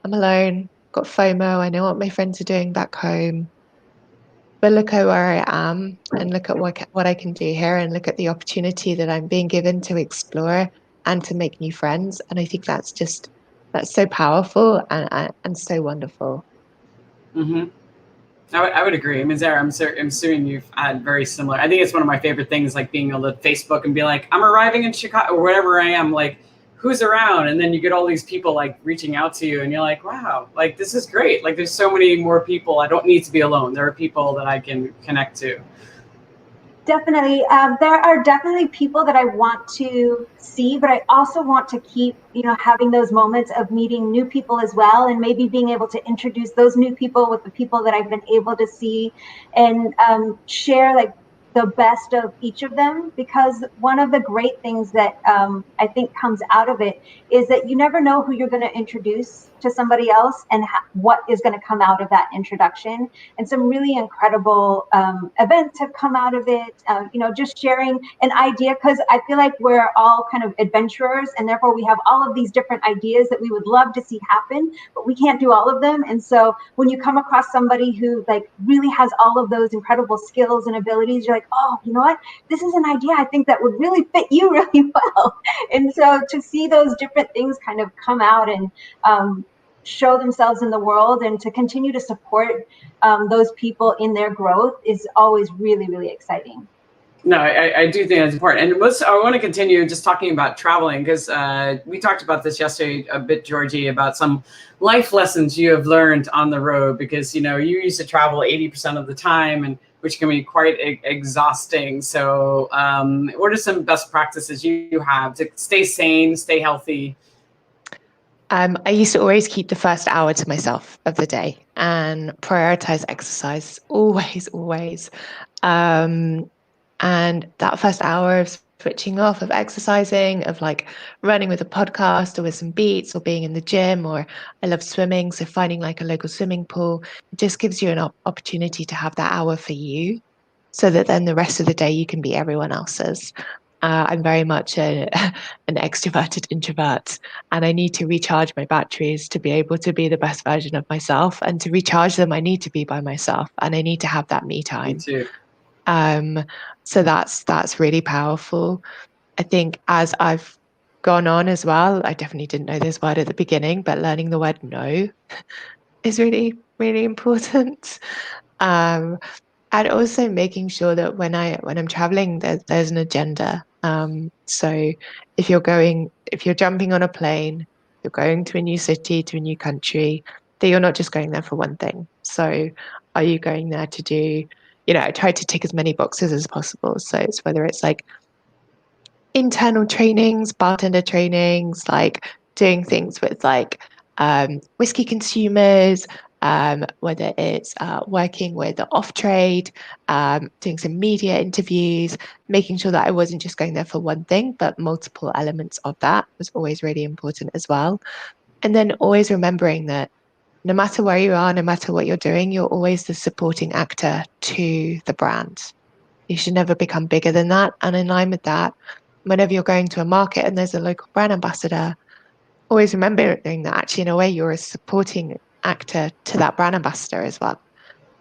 I'm alone, got FOMO, I know what my friends are doing back home, but look at where I am and look at what I can do here, and look at the opportunity that I'm being given to explore and to make new friends. And I think that's so powerful and so wonderful. Mm-hmm. I would agree. I mean, Zahra, I'm assuming you've had very similar. I think it's one of my favorite things, like being able to Facebook and be like, I'm arriving in Chicago or wherever I am, like, who's around? And then you get all these people like reaching out to you and you're like, wow, like, this is great. Like, there's so many more people. I don't need to be alone. There are people that I can connect to. Definitely. There are definitely people that I want to see, but I also want to keep, having those moments of meeting new people as well, and maybe being able to introduce those new people with the people that I've been able to see, and share like the best of each of them. Because one of the great things that I think comes out of it is that you never know who you're going to introduce to somebody else and what is going to come out of that introduction. And some really incredible events have come out of it, just sharing an idea, because I feel like we're all kind of adventurers, and therefore we have all of these different ideas that we would love to see happen, but we can't do all of them. And so when you come across somebody who like really has all of those incredible skills and abilities, you're like, oh, you know what? This is an idea I think that would really fit you really well. And so to see those different things kind of come out and show themselves in the world, and to continue to support those people in their growth is always really, really exciting. No, I do think that's important. And I want to continue just talking about traveling, because we talked about this yesterday a bit, Georgie, about some life lessons you have learned on the road, because, you used to travel 80% of the time, and which can be quite exhausting. So what are some best practices you have to stay sane, stay healthy? I used to always keep the first hour to myself of the day and prioritize exercise, always. And that first hour of switching off, of exercising, of like running with a podcast or with some beats or being in the gym, or I love swimming. So finding like a local swimming pool, it just gives you an opportunity to have that hour for you so that then the rest of the day you can be everyone else's. I'm very much an extroverted introvert, and I need to recharge my batteries to be able to be the best version of myself. And to recharge them, I need to be by myself, and I need to have that me time. Me too. So that's really powerful. I think as I've gone on as well, I definitely didn't know this word at the beginning, but learning the word no is really, really important. And also making sure that when I'm traveling, there's an agenda. So if you're jumping on a plane, you're going to a new city, to a new country, that you're not just going there for one thing. So are you going there to do, I try to tick as many boxes as possible. So it's whether it's like internal trainings, bartender trainings, like doing things with like whiskey consumers, whether it's working with the off trade, doing some media interviews, making sure that I wasn't just going there for one thing, but multiple elements of that was always really important as well. And then always remembering that no matter where you are, no matter what you're doing, you're always the supporting actor to the brand. You should never become bigger than that. And in line with that, whenever you're going to a market and there's a local brand ambassador, always remembering that actually in a way you're a supporting actor to that brand ambassador as well.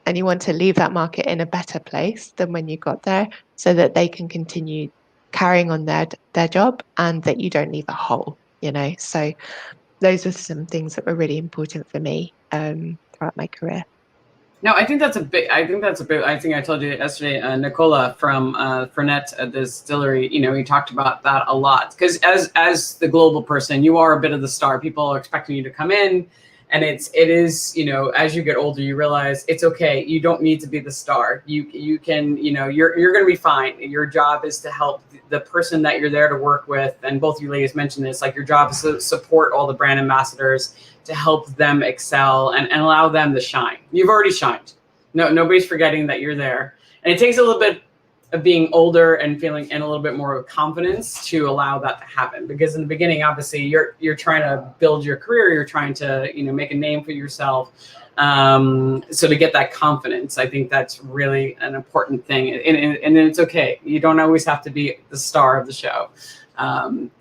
And you want to leave that market in a better place than when you got there so that they can continue carrying on their job and that you don't leave a hole, So those were some things that were really important for me throughout my career. No, I think that's a big. I think I told you yesterday, Nicola from Fernet at the distillery. He talked about that a lot because as the global person, you are a bit of the star. People are expecting you to come in, and it is as you get older, you realize it's okay. You don't need to be the star. You can you're going to be fine. Your job is to help the person that you're there to work with, and both of you ladies mentioned this. Like your job is to support all the brand ambassadors, to help them excel and allow them to shine. You've already shined. Nobody's forgetting that you're there. And it takes a little bit of being older and feeling in a little bit more confidence to allow that to happen. Because in the beginning, obviously, you're trying to build your career. You're trying to make a name for yourself. So to get that confidence, I think that's really an important thing. And it's okay. You don't always have to be the star of the show.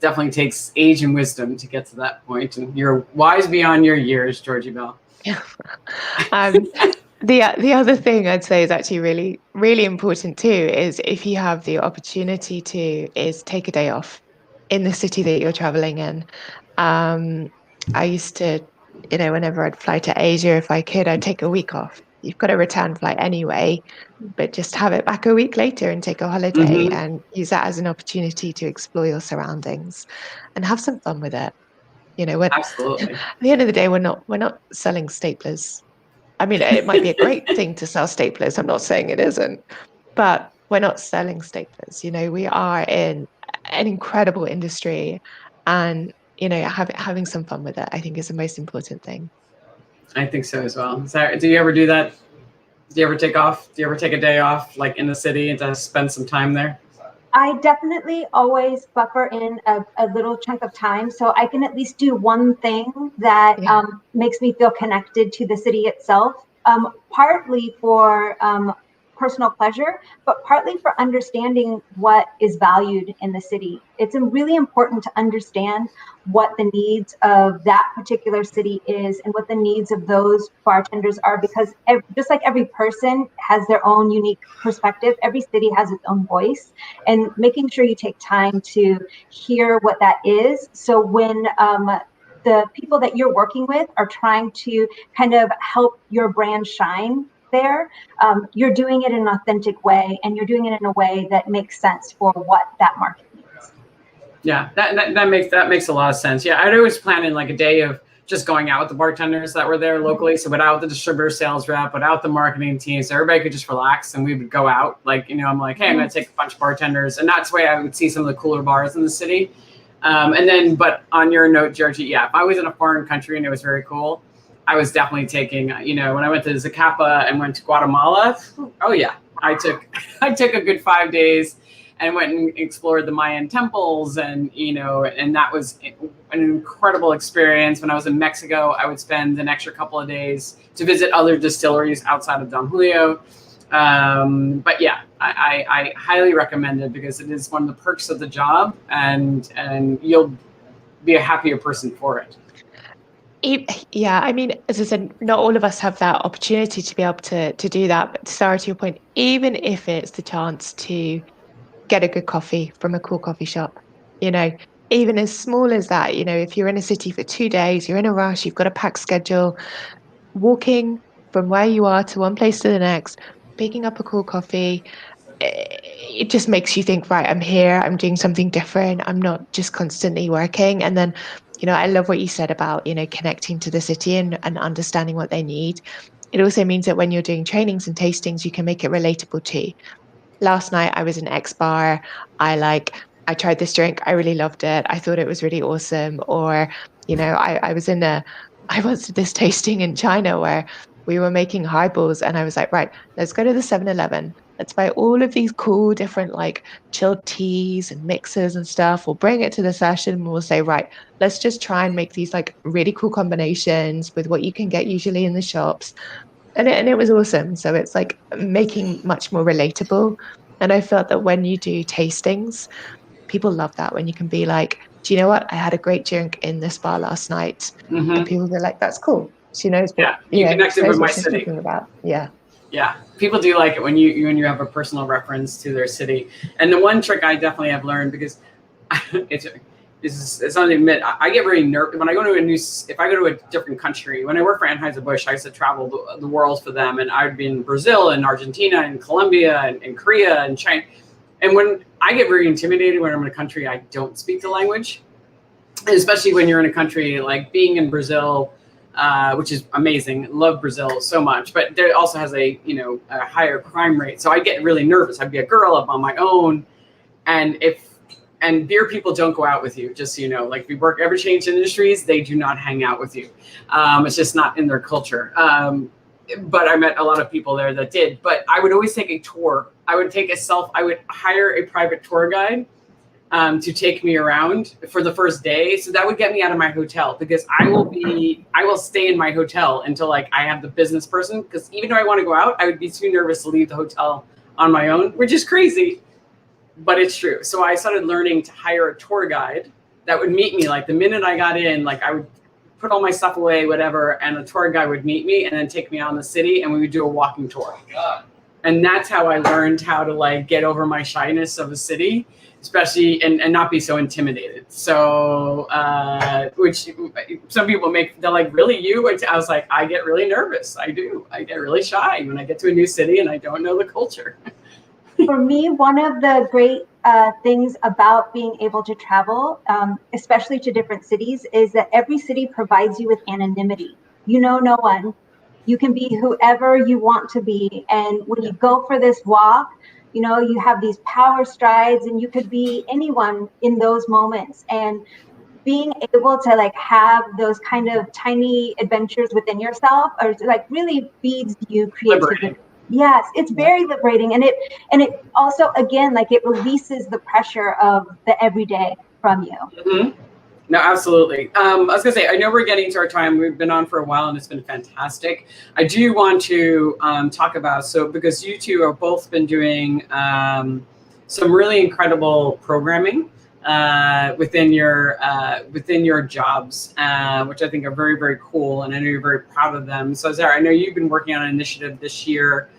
Definitely takes age and wisdom to get to that point. And you're wise beyond your years, Georgie Bell. Yeah. The other thing I'd say is actually really, really important too, is if you have the opportunity to, is take a day off in the city that you're traveling in. I used to, whenever I'd fly to Asia, if I could, I'd take a week off. You've got a return flight anyway, but just have it back a week later and take a holiday and use that as an opportunity to explore your surroundings and have some fun with it. Absolutely. At the end of the day, we're not selling staplers. I mean, it might be a great thing to sell staplers. I'm not saying it isn't, but we're not selling staplers. We are in an incredible industry, and having some fun with it, I think, is the most important thing. I think so as well. Zahra, do you ever do that? Do you ever take off? Do you ever take a day off, like in the city, and to spend some time there? I definitely always buffer in a little chunk of time so I can at least do one thing that makes me feel connected to the city itself, partly for personal pleasure, but partly for understanding what is valued in the city. It's really important to understand what the needs of that particular city is and what the needs of those bartenders are, because just like every person has their own unique perspective, every city has its own voice, and making sure you take time to hear what that is. So when the people that you're working with are trying to kind of help your brand shine there, you're doing it in an authentic way, and you're doing it in a way that makes sense for what that market needs. Yeah, that makes a lot of sense. Yeah, I'd always plan in like a day of just going out with the bartenders that were there locally. So without the distributor sales rep, without the marketing team, so everybody could just relax and we would go out. Like, I'm like, hey, I'm going to take a bunch of bartenders. And that's the way I would see some of the cooler bars in the city. But on your note, Georgie, yeah, if I was in a foreign country and it was very cool, I was definitely taking, when I went to Zacapa and went to Guatemala, oh yeah, I took a good 5 days and went and explored the Mayan temples, and and that was an incredible experience. When I was in Mexico, I would spend an extra couple of days to visit other distilleries outside of Don Julio. But yeah, I highly recommend it because it is one of the perks of the job, and you'll be a happier person for it. Yeah, I mean, as I said, not all of us have that opportunity to be able to do that. But Sarah, to your point, even if it's the chance to get a good coffee from a cool coffee shop, even as small as that, if you're in a city for 2 days, you're in a rush, you've got a packed schedule, walking from where you are to one place to the next, picking up a cool coffee, it just makes you think, right, I'm here, I'm doing something different, I'm not just constantly working. And then, I love what you said about, connecting to the city and understanding what they need. It also means that when you're doing trainings and tastings, you can make it relatable too. Last night I was in X bar. I tried this drink. I really loved it. I thought it was really awesome. Or, I once did this tasting in China where we were making highballs, and I was like, right, let's go to the 7-Eleven. Let's buy all of these cool different like chilled teas and mixers and stuff. We'll bring it to the session and we'll say, right, let's just try and make these like really cool combinations with what you can get usually in the shops. And it was awesome. So it's like making much more relatable. And I felt that when you do tastings, people love that when you can be like, do you know what? I had a great drink in this bar last night. Mm-hmm. And people are like, that's cool. She knows what, you connected with my city. Talking about. Yeah. Yeah, people do like it when you have a personal reference to their city. And the one trick I definitely have learned, because it's something to admit, I get very nervous when I go to if I go to a different country. When I worked for Anheuser-Busch, I used to travel the world for them, and I'd be in Brazil and Argentina and Colombia and Korea and China. And when I get very intimidated when I'm in a country I don't speak the language, and especially when you're in a country like being in Brazil, which is amazing. Love Brazil so much, but there also has a higher crime rate. So I get really nervous. I'd be a girl up on my own, and beer people don't go out with you, just so you know. Like, if you ever change industries, they do not hang out with you. It's just not in their culture. But I met a lot of people there that did. But I would always take a tour. I would hire a private tour guide to take me around for the first day. So that would get me out of my hotel, because I will stay in my hotel until like I have the business person, because even though I want to go out, I would be too nervous to leave the hotel on my own, which is crazy, but it's true. So I started learning to hire a tour guide that would meet me. Like the minute I got in, like I would put all my stuff away, whatever, and a tour guide would meet me and then take me out in the city, and we would do a walking tour. And that's how I learned how to like get over my shyness of a city, especially and not be so intimidated. So, which some people they're like, really, you? I was like, I get really nervous. I do. I get really shy when I get to a new city and I don't know the culture. For me, one of the great things about being able to travel, especially to different cities, is that every city provides you with anonymity. You know no one. You can be whoever you want to be. And when you go for this walk, you have these power strides, and you could be anyone in those moments. And being able to like have those kind of tiny adventures within yourself, or like really feeds you creativity. Liberating. Yes, it's very liberating, and it also, again, like it releases the pressure of the everyday from you. Mm-hmm. No, absolutely. I was gonna say, I know we're getting to our time. We've been on for a while, and it's been fantastic. I do want to talk about, because you two have both been doing some really incredible programming within your jobs, which I think are very, very cool, and I know you're very proud of them. So Zahra, I know you've been working on an initiative this year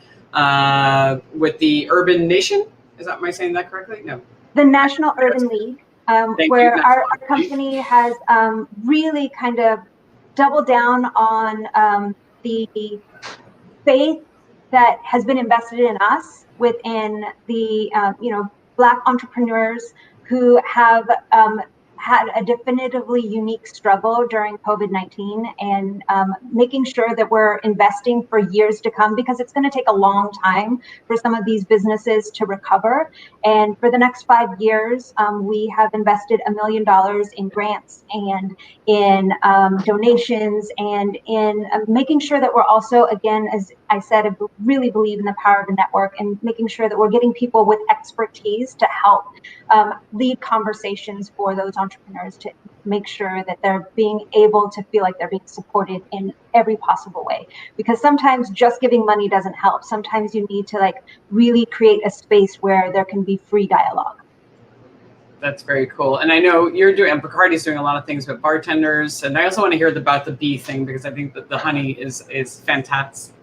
with the Urban Nation. Am I saying that correctly? No. The National Urban League. Where our company has really kind of doubled down on the faith that has been invested in us within the Black entrepreneurs who have had a definitively unique struggle during COVID-19, and making sure that we're investing for years to come, because it's going to take a long time for some of these businesses to recover. And for the next 5 years, we have invested $1 million in grants and in donations, and in making sure that we're also, again, as I said, I really believe in the power of a network, and making sure that we're getting people with expertise to help lead conversations for those entrepreneurs, to make sure that they're being able to feel like they're being supported in every possible way. Because sometimes just giving money doesn't help. Sometimes you need to like really create a space where there can be free dialogue. That's very cool. And I know you're doing, and Bacardi's doing a lot of things with bartenders. And I also want to hear about the bee thing, because I think that the honey is fantastic.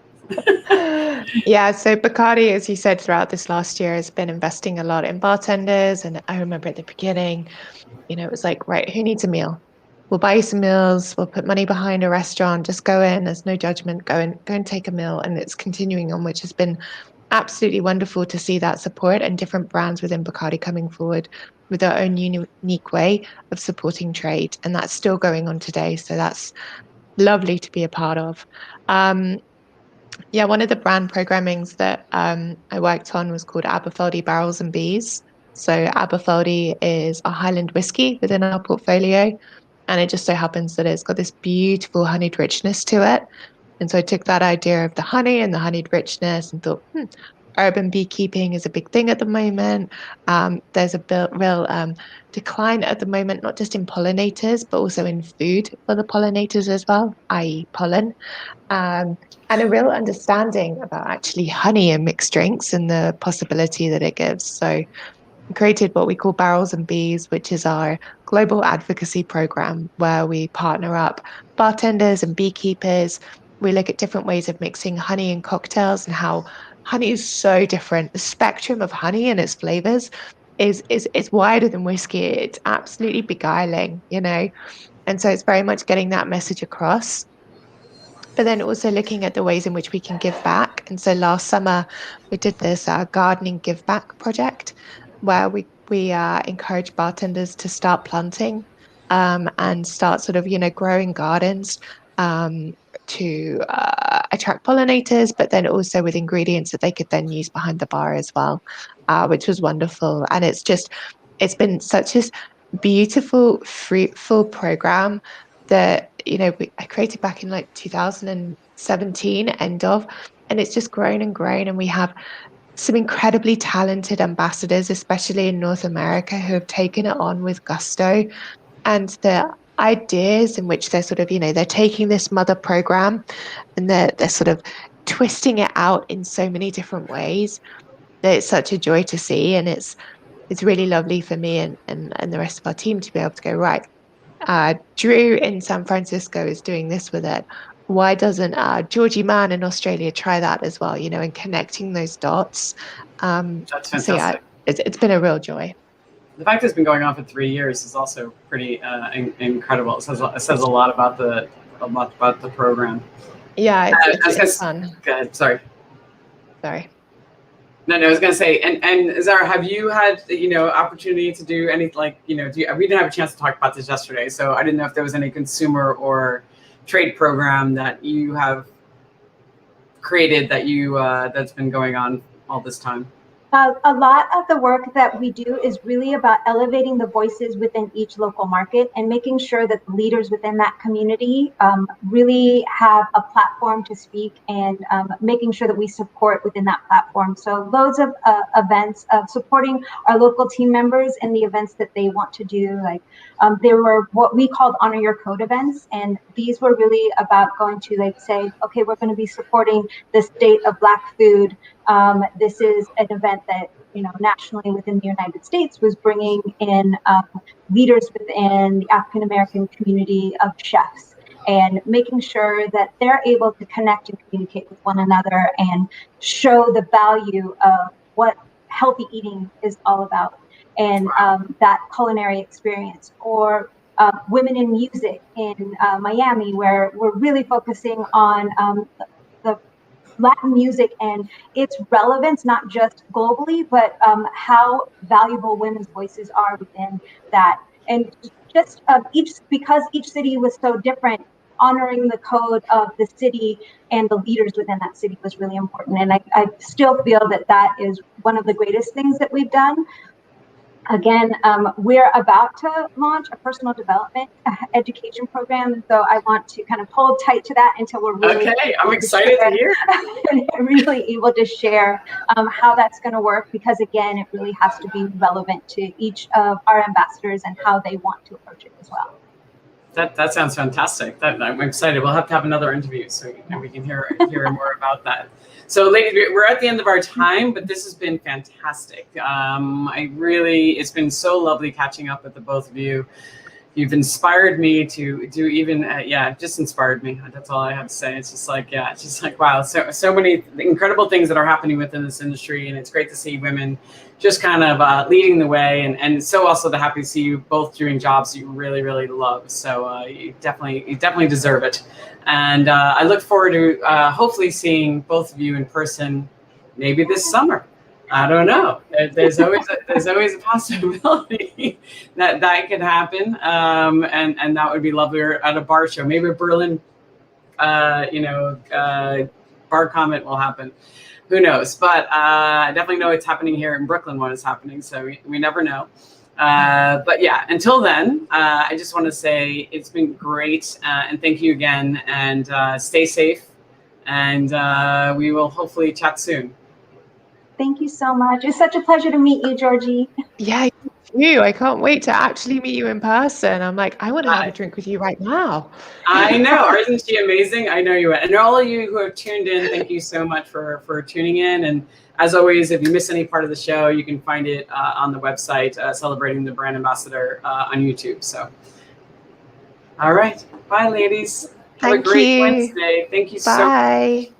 Yeah, so Bacardi, as you said, throughout this last year has been investing a lot in bartenders. And I remember at the beginning, it was like, right, who needs a meal? We'll buy you some meals. We'll put money behind a restaurant. Just go in. There's no judgment. Go and take a meal. And it's continuing on, which has been absolutely wonderful to see that support, and different brands within Bacardi coming forward with their own unique way of supporting trade. And that's still going on today. So that's lovely to be a part of. Yeah, one of the brand programmings that I worked on was called Aberfeldy Barrels and Bees. So Aberfeldy is a Highland whiskey within our portfolio, and it just so happens that it's got this beautiful honeyed richness to it. And so I took that idea of the honey and the honeyed richness and thought, urban beekeeping is a big thing at the moment. There's a real decline at the moment, not just in pollinators, but also in food for the pollinators as well, i.e. pollen. And a real understanding about actually honey and mixed drinks and the possibility that it gives. So we created what we call Barrels and Bees, which is our global advocacy program, where we partner up bartenders and beekeepers. We look at different ways of mixing honey in cocktails, and how honey is so different. The spectrum of honey and its flavors is wider than whiskey. It's absolutely beguiling, And so it's very much getting that message across, but then also looking at the ways in which we can give back. And so last summer, we did this gardening give back project, where we encourage bartenders to start planting and start sort of, growing gardens to attract pollinators, but then also with ingredients that they could then use behind the bar as well, which was wonderful. And it's been such a beautiful, fruitful program that I created back in like 2017, and it's just grown and grown, and we have some incredibly talented ambassadors, especially in North America, who have taken it on with gusto, and the ideas in which they're sort of they're taking this mother program and they're sort of twisting it out in so many different ways that it's such a joy to see. And it's really lovely for me and the rest of our team to be able to go, right, Drew in San Francisco is doing this with it. Why doesn't Georgie Man in Australia try that as well? And connecting those dots. That's fantastic. So yeah, it's been a real joy. The fact that it's been going on for 3 years is also pretty incredible. It says a lot about the program. Yeah, it's fun. Go ahead. Sorry. No, I was going to say, and Zahra, have you had, opportunity to do any, we didn't have a chance to talk about this yesterday, so I didn't know if there was any consumer or trade program that you have created that that's been going on all this time. A lot of the work that we do is really about elevating the voices within each local market and making sure that the leaders within that community really have a platform to speak, and making sure that we support within that platform. So loads of events of supporting our local team members in the events that they want to do. Like there were what we called Honor Your Code events, and these were really about going to say, okay, we're going to be supporting the state of Black food. This is an event that nationally within the United States was bringing in leaders within the African American community of chefs, and making sure that they're able to connect and communicate with one another and show the value of what healthy eating is all about, and that culinary experience. Or women in music in Miami, where we're really focusing on the Latin music and its relevance, not just globally, but how valuable women's voices are within that. And just because each city was so different, honoring the code of the city and the leaders within that city was really important. And I still feel that that is one of the greatest things that we've done. Again, we're about to launch a personal development education program, and so I want to kind of hold tight to that until we're really I'm excited to hear. really able to share how that's going to work, because again, it really has to be relevant to each of our ambassadors and how they want to approach it as well. That sounds fantastic. I'm excited. We'll have to have another interview so we can hear more about that. So, ladies, we're at the end of our time, but this has been fantastic. It's been so lovely catching up with the both of you. You've inspired me to do even, just inspired me. That's all I have to say. It's just like, wow, so many incredible things that are happening within this industry, and it's great to see women just kind of leading the way, and so also happy to see you both doing jobs that you really, really love. So you definitely deserve it. And I look forward to hopefully seeing both of you in person, maybe this summer. I don't know. There's always a possibility that could happen, and that would be lovely, at a bar show, maybe a Berlin, bar comment will happen. Who knows? But I definitely know it's happening here in Brooklyn when it's happening, so we never know. But yeah, until then, I just want to say it's been great, and thank you again, and stay safe, and we will hopefully chat soon. Thank you so much. It's such a pleasure to meet you, Georgie. Yeah, you. I can't wait to actually meet you in person. I'm like, I want to have a drink with you right now. I know. Isn't she amazing? I know you would. And all of you who have tuned in, thank you so much for tuning in. And as always, if you miss any part of the show, you can find it on the website, Celebrating the Brand Ambassador on YouTube. So, all right. Bye, ladies. Have a great Wednesday. Thank you so much. Bye.